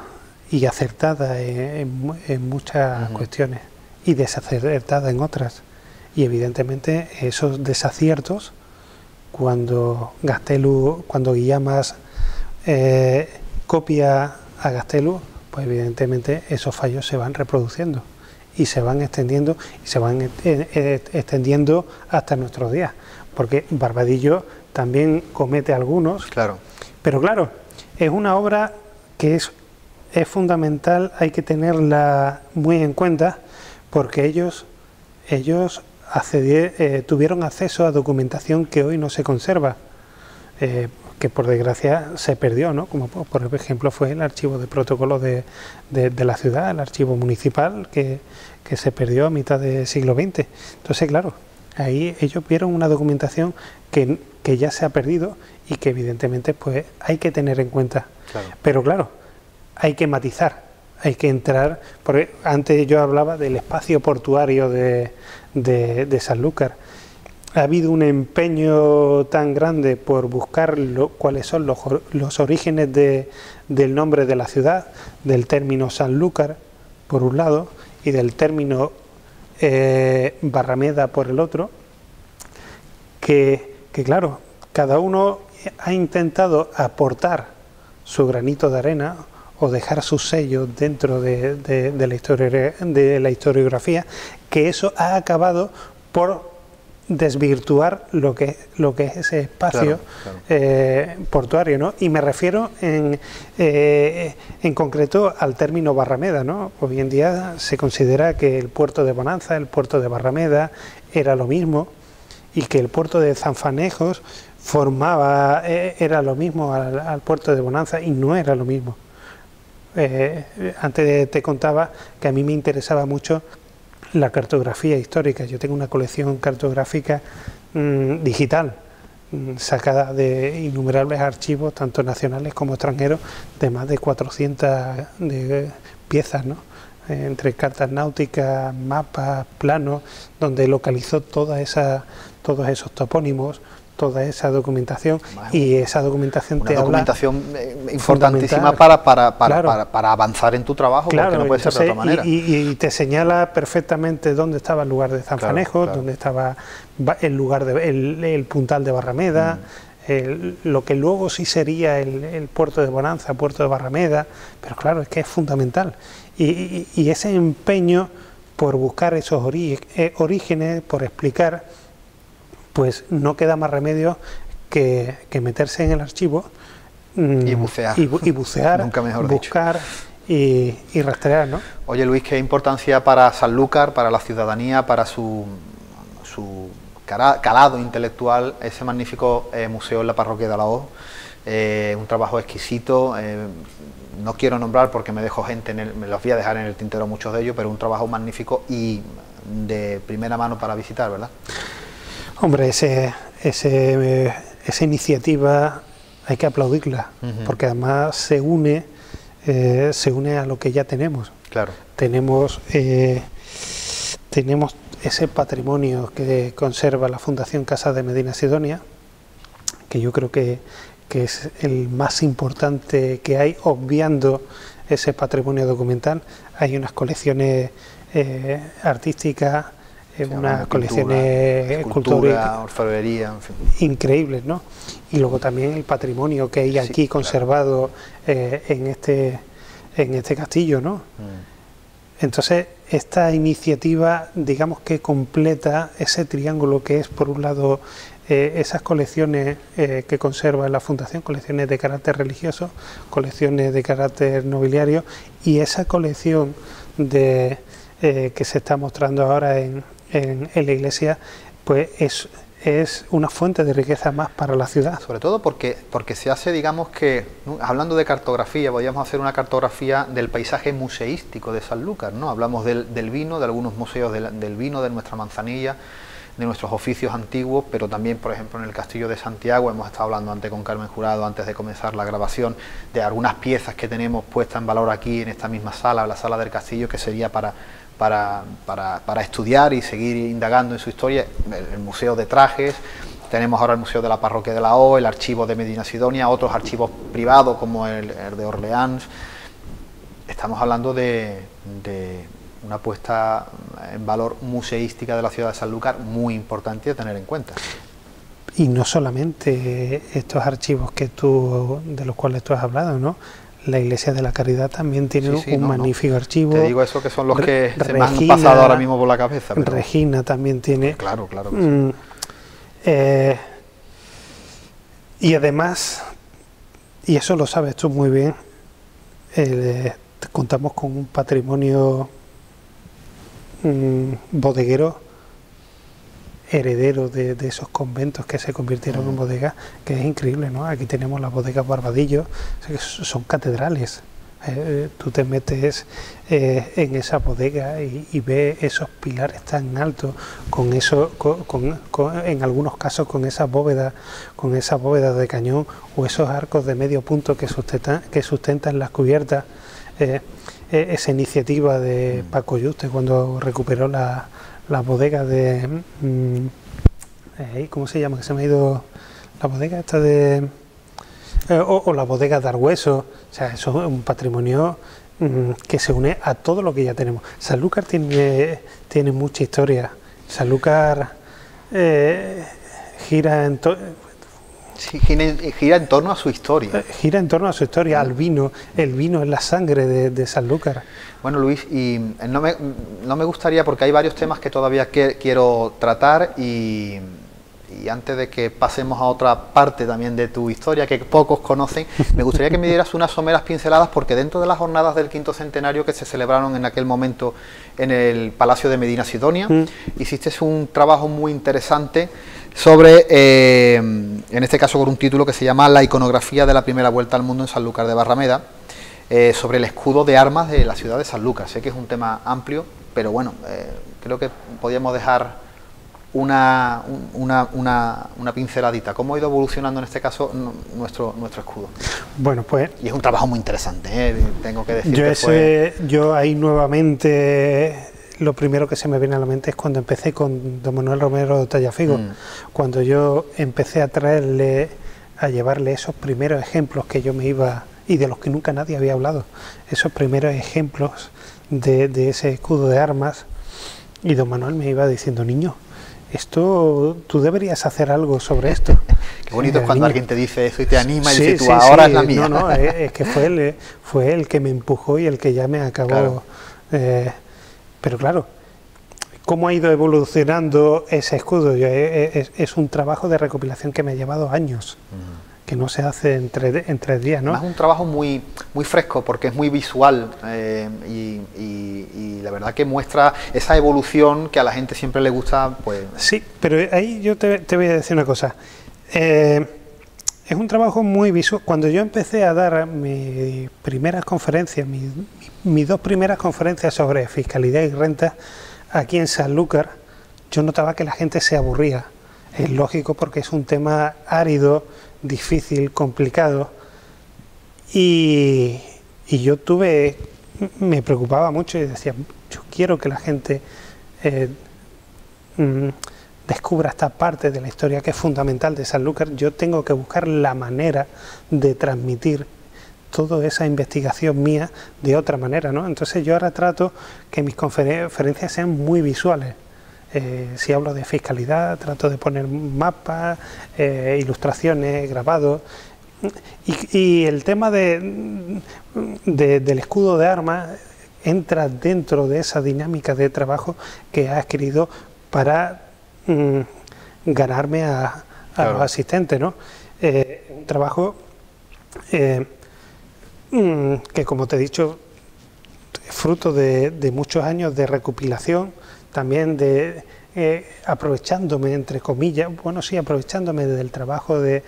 y acertada en muchas cuestiones y desacertada en otras. Y evidentemente esos desaciertos, cuando Guillamas copia a Gastelu, pues evidentemente esos fallos se van reproduciendo y se van extendiendo hasta nuestros días, porque Barbadillo también comete algunos. Claro. Pero claro, es una obra que es fundamental, hay que tenerla muy en cuenta, porque ellos tuvieron acceso a documentación que hoy no se conserva, que por desgracia se perdió, ¿no? Como por ejemplo fue el archivo de protocolos de la ciudad, el archivo municipal que se perdió a mitad del siglo XX. Entonces, claro, ahí ellos vieron una documentación que ya se ha perdido y que evidentemente pues hay que tener en cuenta. Claro. Pero claro, hay que matizar, hay que entrar, porque antes yo hablaba del espacio portuario de Sanlúcar. Ha habido un empeño tan grande por buscar cuáles son los orígenes del nombre de la ciudad, del término Sanlúcar por un lado y del término Barrameda por el otro, que claro, cada uno ha intentado aportar su granito de arena o dejar su sello dentro de la historiografía, que eso ha acabado por desvirtuar lo que es ese espacio portuario, ¿no? Y me refiero en concreto al término Barrameda, ¿no? Hoy en día se considera que el puerto de Bonanza, el puerto de Barrameda era lo mismo, y que el puerto de Zanfanejos era lo mismo al puerto de Bonanza, y no era lo mismo. Antes te contaba que a mí me interesaba mucho la cartografía histórica. Yo tengo una colección cartográfica digital, sacada de innumerables archivos, tanto nacionales como extranjeros, de más de 400 piezas, ¿no? Entre cartas náuticas, mapas, planos, donde localizó todos esos topónimos, toda esa documentación, y esa documentación te habla... Una documentación importantísima para avanzar en tu trabajo, claro, porque no puede ser de otra manera. Y te señala perfectamente dónde estaba el lugar de Zanfanejos, claro. Dónde estaba el lugar el puntal de Barrameda, lo que luego sí sería el puerto de Bonanza, puerto de Barrameda, pero claro, es que es fundamental. Y ese empeño por buscar esos orígenes, por explicar, pues no queda más remedio que meterse en el archivo y bucear, nunca mejor buscar y rastrear, ¿no? Oye, Luis, ¿qué importancia para Sanlúcar, para la ciudadanía, para su calado intelectual ese magnífico museo en la parroquia de Alaoz? Un trabajo exquisito, no quiero nombrar porque me dejo gente, me los voy a dejar en el tintero muchos de ellos, pero un trabajo magnífico y de primera mano para visitar, ¿verdad? Hombre, esa iniciativa hay que aplaudirla, porque además se une a lo que ya tenemos. Claro. Tenemos ese patrimonio que conserva la Fundación Casa de Medina Sidonia, que yo creo que es el más importante que hay, obviando ese patrimonio documental. Hay unas colecciones artísticas, unas colecciones escultura, orfebrería, en fin, increíbles, ¿no? Y luego también el patrimonio que hay aquí conservado, claro, en este castillo, ¿no? Entonces, esta iniciativa, digamos que completa ese triángulo que es, por un lado, esas colecciones que conserva la Fundación, colecciones de carácter religioso, colecciones de carácter nobiliario, y esa colección que se está mostrando ahora en la iglesia, pues es una fuente de riqueza más para la ciudad. Sobre todo porque se hace, digamos que, hablando de cartografía, podríamos hacer una cartografía del paisaje museístico de Sanlúcar, ¿no? Hablamos del vino, de algunos museos del vino, de nuestra manzanilla, de nuestros oficios antiguos, pero también, por ejemplo, en el Castillo de Santiago, hemos estado hablando antes con Carmen Jurado, antes de comenzar la grabación, de algunas piezas que tenemos puestas en valor aquí en esta misma sala, la sala del castillo, que sería para estudiar y seguir indagando en su historia. El Museo de Trajes, tenemos ahora el Museo de la Parroquia de Alaoz, el Archivo de Medina Sidonia, otros archivos privados como el de Orleans. Estamos hablando de una puesta en valor museística de la ciudad de Sanlúcar muy importante de tener en cuenta. Y no solamente estos archivos de los cuales tú has hablado, ¿no? La Iglesia de la Caridad también tiene un magnífico archivo. Te digo eso, que son los que se me han pasado ahora mismo por la cabeza. Pero... Regina también tiene. Claro que sí. Y además, y eso lo sabes tú muy bien, contamos con un patrimonio bodeguero heredero de esos conventos que se convirtieron en bodegas, que es increíble, ¿no? Aquí tenemos las bodegas Barbadillo, o sea, que son catedrales. Tú te metes en esa bodega y ves esos pilares tan altos, con eso, en algunos casos con esas bóvedas de cañón, o esos arcos de medio punto que sustentan las cubiertas. Esa iniciativa de Paco Yuste cuando recuperó la bodega de ¿cómo se llama? Que se me ha ido la bodega esta de o la bodega de Argüeso. O sea, eso es un patrimonio que se une a todo lo que ya tenemos. Sanlúcar tiene mucha historia. Sanlúcar gira en torno a su historia. Gira en torno a su historia, al vino. El vino es la sangre de Sanlúcar. Bueno, Luis, y no me gustaría, porque hay varios temas que todavía quiero tratar, y antes de que pasemos a otra parte también de tu historia que pocos conocen, me gustaría que me dieras unas someras pinceladas, porque dentro de las jornadas del 5º centenario que se celebraron en aquel momento en el Palacio de Medina Sidonia, hiciste un trabajo muy interesante sobre, en este caso con un título que se llama La iconografía de la primera vuelta al mundo en Sanlúcar de Barrameda, sobre el escudo de armas de la ciudad de Sanlúcar. Sé que es un tema amplio, pero bueno, creo que podríamos dejar una pinceladita. ¿Cómo ha ido evolucionando en este caso nuestro escudo? Bueno, pues... Y es un trabajo muy interesante, tengo que decir. Yo ahí nuevamente... Lo primero que se me viene a la mente es cuando empecé con don Manuel Romero de Tallafigo, cuando yo empecé a llevarle esos primeros ejemplos que yo me iba, y de los que nunca nadie había hablado, esos primeros ejemplos de ese escudo de armas, y don Manuel me iba diciendo, niño, tú deberías hacer algo sobre esto. Qué bonito es cuando alguien te dice eso y te anima y dice, ahora es la mía. No, es que fue él que me empujó y el que ya me acabó... Claro. Pero claro, ¿cómo ha ido evolucionando ese escudo? Es un trabajo de recopilación que me ha llevado años, que no se hace en tres días, ¿no? Es un trabajo muy fresco porque es muy visual y la verdad que muestra esa evolución que a la gente siempre le gusta, pues... Sí, pero ahí yo te voy a decir una cosa. Es un trabajo muy visual. Cuando yo empecé a dar mis primeras conferencias, mis dos primeras conferencias sobre fiscalidad y renta aquí en Sanlúcar, yo notaba que la gente se aburría. Es lógico porque es un tema árido, difícil, complicado, y yo me preocupaba mucho y decía, yo quiero que la gente descubra esta parte de la historia que es fundamental de Sanlúcar. Yo tengo que buscar la manera de transmitir toda esa investigación mía de otra manera, ¿no? Entonces yo ahora trato que mis conferencias sean muy visuales. Si hablo de fiscalidad, trato de poner mapas, ilustraciones, grabados. Y el tema del escudo de armas entra dentro de esa dinámica de trabajo que ha adquirido para ganarme a los asistentes, ¿no? Un trabajo que, como te he dicho, es fruto de muchos años de recopilación, también aprovechándome, entre comillas, aprovechándome del trabajo de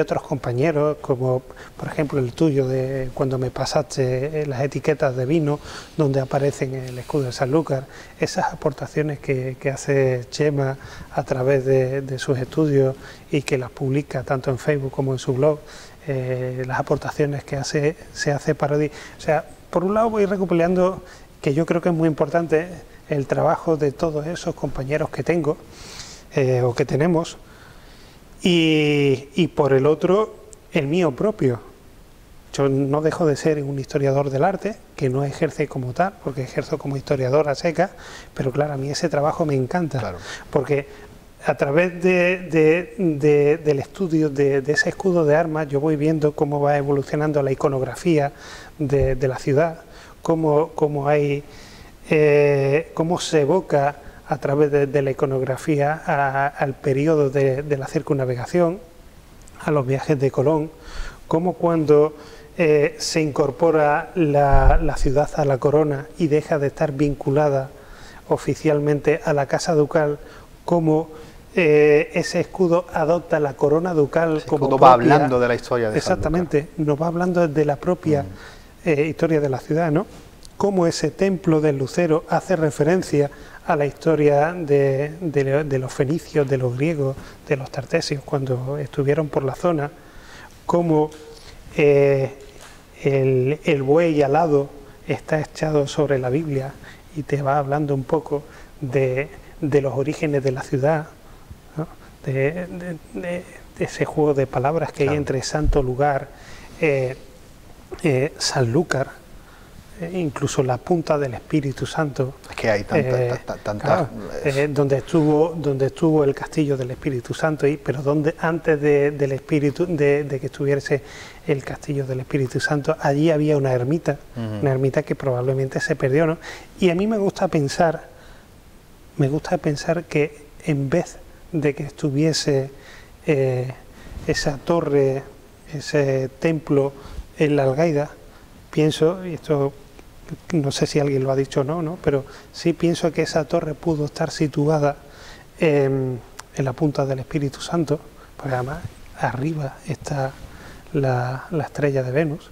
otros compañeros, como por ejemplo el tuyo, de cuando me pasaste las etiquetas de vino, donde aparecen el escudo de Sanlúcar, esas aportaciones que hace Chema a través de sus estudios y que las publica tanto en Facebook como en su blog, las aportaciones que se hace para... O sea, por un lado voy recopilando, que yo creo que es muy importante, el trabajo de todos esos compañeros que tengo o que tenemos, y por el otro el mío propio. Yo no dejo de ser un historiador del arte, que no ejerce como tal, porque ejerzo como historiador a secas, pero claro, a mí ese trabajo me encanta, claro, porque a través del estudio de ese escudo de armas yo voy viendo cómo va evolucionando la iconografía de la ciudad, cómo se evoca a través de la iconografía al periodo de la circunnavegación, a los viajes de Colón, cómo cuando se incorpora la ciudad a la corona y deja de estar vinculada oficialmente a la casa ducal, cómo ese escudo adopta la corona ducal. Ese como escudo va hablando de la historia de exactamente, nos va hablando de la propia historia de la ciudad, ¿no? Cómo ese templo del Lucero hace referencia a la historia de los fenicios, de los griegos, de los tartesios cuando estuvieron por la zona, cómo el buey alado está echado sobre la Biblia y te va hablando un poco de los orígenes de la ciudad, ¿no? de ese juego de palabras que hay entre santo lugar, Sanlúcar, incluso la punta del Espíritu Santo. Es que hay tanta donde estuvo el castillo del Espíritu Santo, pero antes del Espíritu, de que estuviese el castillo del Espíritu Santo, allí había una ermita que probablemente se perdió, ¿no? Y a mí me gusta pensar que en vez de que estuviese esa torre, ese templo en la Algaida, pienso, y esto no sé si alguien lo ha dicho o no, pero sí pienso que esa torre pudo estar situada en la punta del Espíritu Santo, porque además arriba está la estrella de Venus,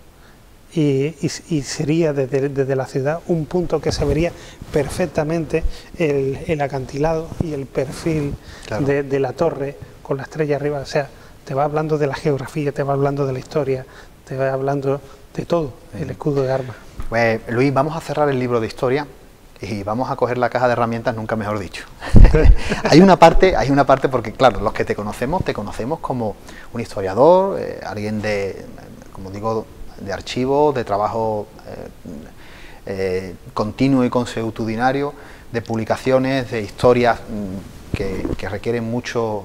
y sería desde la ciudad un punto que se vería perfectamente el acantilado y el perfil, claro, de la torre con la estrella arriba. O sea, te va hablando de la geografía, te va hablando de la historia, te va hablando de todo, el escudo de armas. Pues Luis, vamos a cerrar el libro de historia y vamos a coger la caja de herramientas, nunca mejor dicho. hay una parte porque, claro, los que te conocemos como un historiador, alguien de, como digo, de archivo, de trabajo continuo y consuetudinario, de publicaciones, de historias que requieren muchos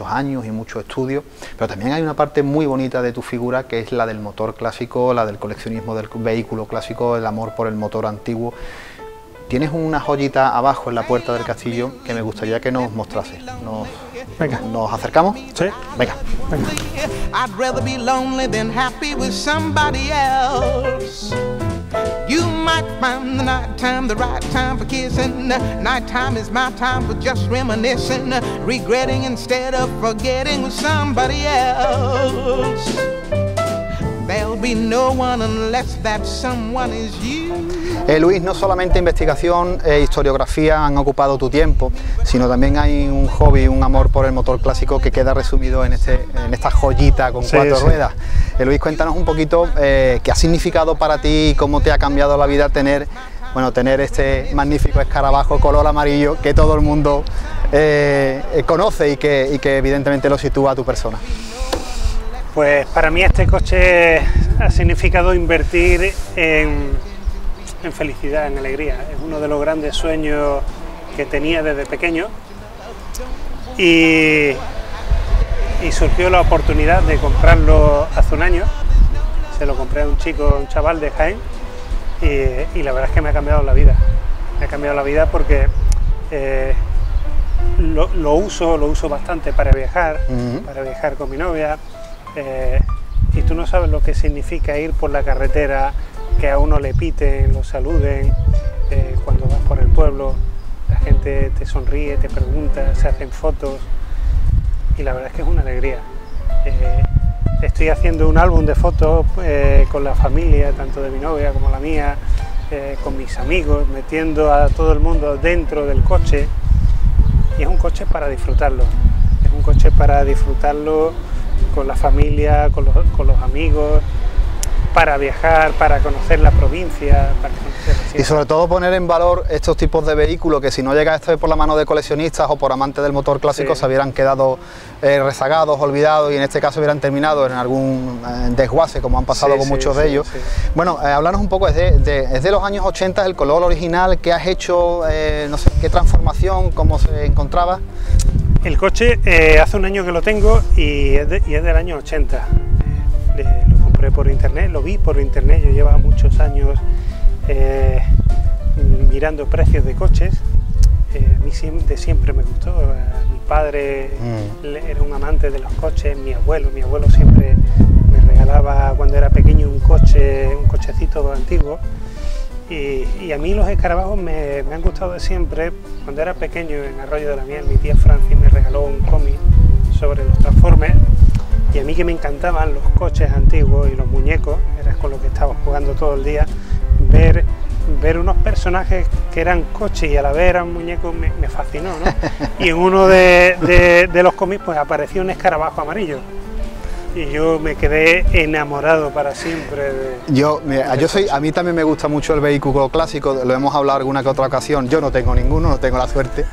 años y mucho estudio, pero también hay una parte muy bonita de tu figura, que es la del motor clásico, la del coleccionismo del vehículo clásico, el amor por el motor antiguo. Tienes una joyita abajo en la puerta del castillo que me gustaría que nos mostrases. Venga, ¿nos acercamos? Sí. Venga. I'd rather be lonely than happy with somebody else. You might find the night time the right time for kissing. Nighttime is my time for just reminiscing, regretting instead of forgetting with somebody else. There'll be no one unless that someone is you. Luis, no solamente investigación e historiografía han ocupado tu tiempo, sino también hay un hobby, un amor por el motor clásico que queda resumido en esta joyita con cuatro ruedas. Luis, cuéntanos un poquito qué ha significado para ti y cómo te ha cambiado la vida tener este magnífico escarabajo color amarillo que todo el mundo conoce y que evidentemente lo sitúa a tu persona. Pues para mí este coche ha significado invertir en felicidad, en alegría. Es uno de los grandes sueños que tenía desde pequeño y surgió la oportunidad de comprarlo hace un año. Se lo compré a un chaval de Jaén y la verdad es que me ha cambiado la vida. Me ha cambiado la vida porque lo uso bastante para viajar con mi novia. Y tú no sabes lo que significa ir por la carretera, que a uno le piten, lo saluden, cuando vas por el pueblo, la gente te sonríe, te pregunta, se hacen fotos y la verdad es que es una alegría. Estoy haciendo un álbum de fotos con la familia, tanto de mi novia como la mía, con mis amigos, metiendo a todo el mundo dentro del coche, y es un coche para disfrutarlo, con la familia, con los amigos, para viajar, para conocer la provincia, para conocer la ciudad. Y sobre todo poner en valor estos tipos de vehículos que si no llega esto por la mano de coleccionistas o por amantes del motor clásico, se hubieran quedado rezagados, olvidados, y en este caso hubieran terminado en algún desguace, como han pasado con muchos de ellos. Bueno, háblanos un poco, es de los años 80 el color original, ¿qué has hecho? No sé, ¿qué transformación, cómo se encontraba? El coche hace un año que lo tengo y es del año 80. Lo compré por internet, lo vi por internet. Yo llevaba muchos años mirando precios de coches. A mí siempre me gustó. Mi padre era un amante de los coches, mi abuelo siempre me regalaba cuando era pequeño un cochecito antiguo. Y a mí los escarabajos me han gustado de siempre. Cuando era pequeño, en Arroyo de la Miel, mi tía Francis me regaló un cómic sobre los Transformers, y a mí que me encantaban los coches antiguos y los muñecos, era con lo que estaba jugando todo el día, ver unos personajes que eran coches y a la vez eran muñecos me fascinó, ¿no? Y en uno de los cómics pues apareció un escarabajo amarillo. Y yo me quedé enamorado para siempre de... A mí también me gusta mucho el vehículo clásico, lo hemos hablado alguna que otra ocasión. Yo no tengo ninguno, no tengo la suerte,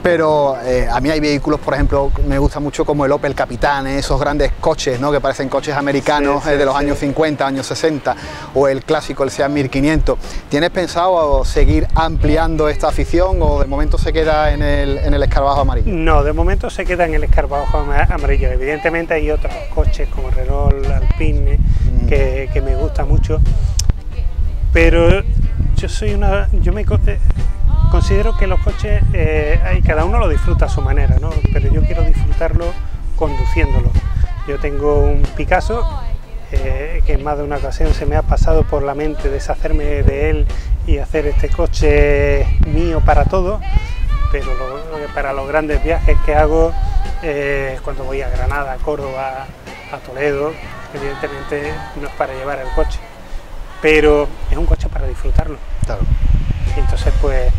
pero a mí hay vehículos, por ejemplo, me gusta mucho como el Opel Capitane, esos grandes coches, ¿no?, que parecen coches americanos de los años 50, años 60, o el clásico, el Seat 1500. ¿Tienes pensado seguir ampliando esta afición o de momento se queda en el escarabajo amarillo? No, de momento se queda en el escarabajo amarillo. Evidentemente hay otros coches como Renault, Alpine, que me gusta mucho, pero yo me considero que los coches cada uno lo disfruta a su manera, ¿no? Pero yo quiero disfrutarlo conduciéndolo. Yo tengo un Picasso que en más de una ocasión se me ha pasado por la mente deshacerme de él y hacer este coche mío para todo, pero para los grandes viajes que hago, cuando voy a Granada, a Córdoba, a Toledo, evidentemente no es para llevar el coche, pero es un coche para disfrutarlo. Claro. Entonces pues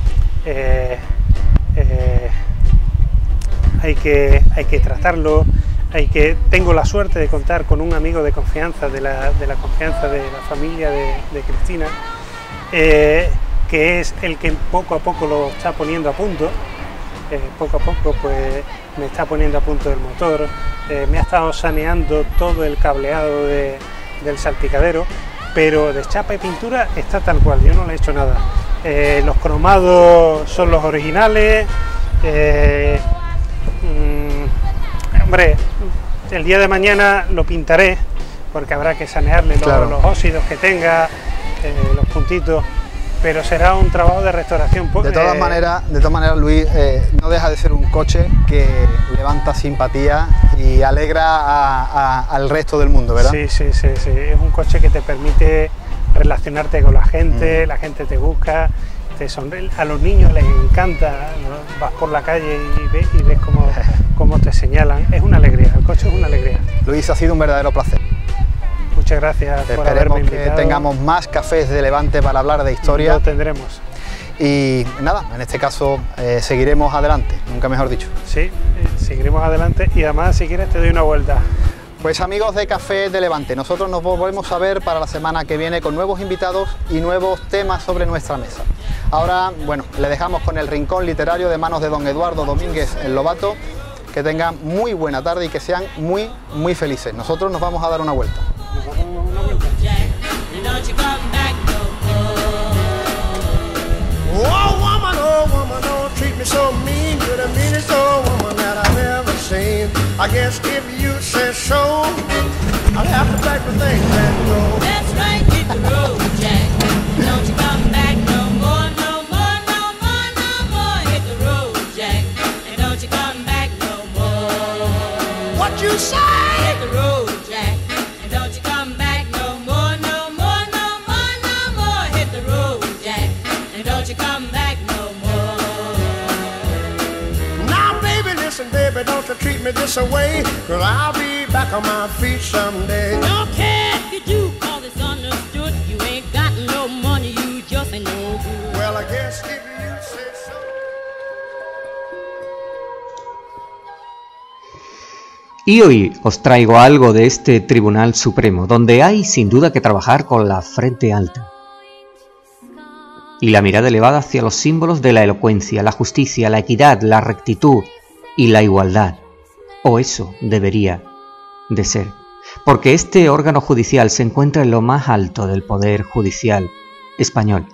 hay que tratarlo, tengo la suerte de contar con un amigo de confianza, de la confianza de la familia de Cristina, que es el que poco a poco lo está poniendo a punto. Poco a poco pues me está poniendo a punto el motor, me ha estado saneando todo el cableado del salpicadero, pero de chapa y pintura está tal cual, yo no le he hecho nada. Los cromados son los originales. Hombre, el día de mañana lo pintaré porque habrá que sanearle los óxidos que tenga, los puntitos, pero será un trabajo de restauración. De todas maneras, Luis, no deja de ser un coche que levanta simpatía y alegra al resto del mundo, ¿verdad? Sí, es un coche que te permite relacionarte con la gente, la gente te busca, te sonríe, a los niños les encanta, ¿no? Vas por la calle y ves cómo te señalan, es una alegría, el coche es una alegría. Luis, ha sido un verdadero placer. Muchas gracias por haberme invitado. Esperemos que tengamos más cafés de Levante para hablar de historia. Lo tendremos. Y nada, en este caso seguiremos adelante, nunca mejor dicho. Sí, seguiremos adelante y además si quieres te doy una vuelta. Pues amigos de Café de Levante, nosotros nos volvemos a ver para la semana que viene con nuevos invitados y nuevos temas sobre nuestra mesa. Ahora, bueno, le dejamos con el rincón literario de manos de don Eduardo Domínguez el Lobato. Que tengan muy buena tarde y que sean muy, muy felices. Nosotros nos vamos a dar una vuelta. Oh woman, don't treat me so mean. You're the meanest old woman that I've ever seen. I guess if you say so, I'll have to pack the things and go. That's right, hit the road, Jack. Don't you come back no more, no more, no more, no more. Hit the road, Jack, and don't you come back no more. What you say? Hit the road, Jack, and don't you come back no more, no more, no more, no more. Hit the road, Jack, and don't you come back no more. Now, baby, listen, baby, don't you treat me this away, 'cause I'll be back on my feet someday. Don't care if you do, 'cause it's understood. You ain't got no money, you just ain't no good. Well, I guess if you say so. Y hoy os traigo algo de este Tribunal Supremo, donde hay sin duda que trabajar con la frente alta y la mirada elevada hacia los símbolos de la elocuencia, la justicia, la equidad, la rectitud y la igualdad. O eso debería de ser, porque este órgano judicial se encuentra en lo más alto del poder judicial español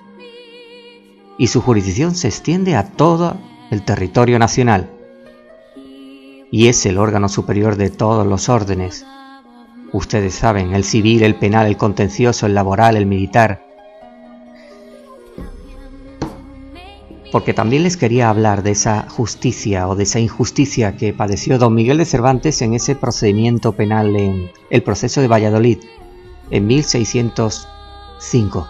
y su jurisdicción se extiende a todo el territorio nacional. Y es el órgano superior de todos los órdenes. Ustedes saben, el civil, el penal, el contencioso, el laboral, el militar. Porque también les quería hablar de esa justicia o de esa injusticia que padeció don Miguel de Cervantes en ese procedimiento penal en el proceso de Valladolid en 1605.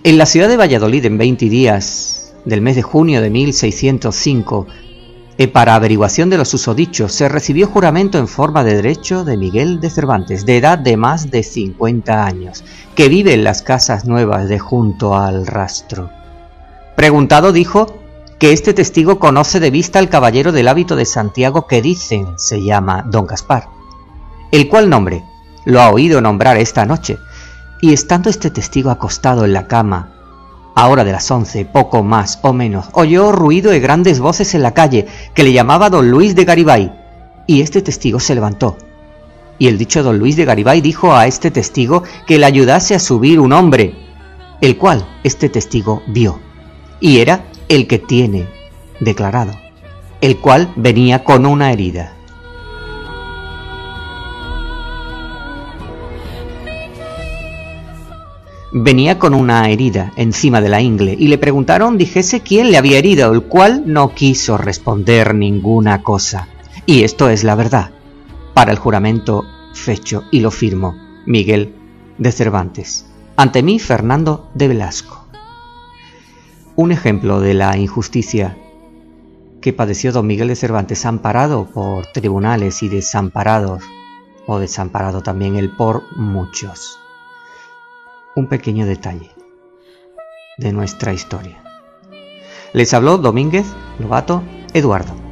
En la ciudad de Valladolid, en 20 días del mes de junio de 1605, para averiguación de los susodichos, se recibió juramento en forma de derecho de Miguel de Cervantes, de edad de más de 50 años, que vive en las casas nuevas de junto al rastro. Preguntado dijo que este testigo conoce de vista al caballero del hábito de Santiago que dicen se llama don Gaspar, el cual nombre lo ha oído nombrar esta noche, y estando este testigo acostado en la cama, a hora de las 11, poco más o menos, oyó ruido de grandes voces en la calle, que le llamaba don Luis de Garibay, y este testigo se levantó. Y el dicho don Luis de Garibay dijo a este testigo que le ayudase a subir un hombre, el cual este testigo vio, y era el que tiene declarado, el cual venía con una herida. Venía con una herida encima de la ingle y le preguntaron dijese quién le había herido, el cual no quiso responder ninguna cosa. Y esto es la verdad. Para el juramento fecho y lo firmo Miguel de Cervantes. Ante mí, Fernando de Velasco. Un ejemplo de la injusticia que padeció don Miguel de Cervantes, amparado por tribunales y desamparado también él por muchos. Un pequeño detalle de nuestra historia. Les habló Domínguez Lobato Eduardo.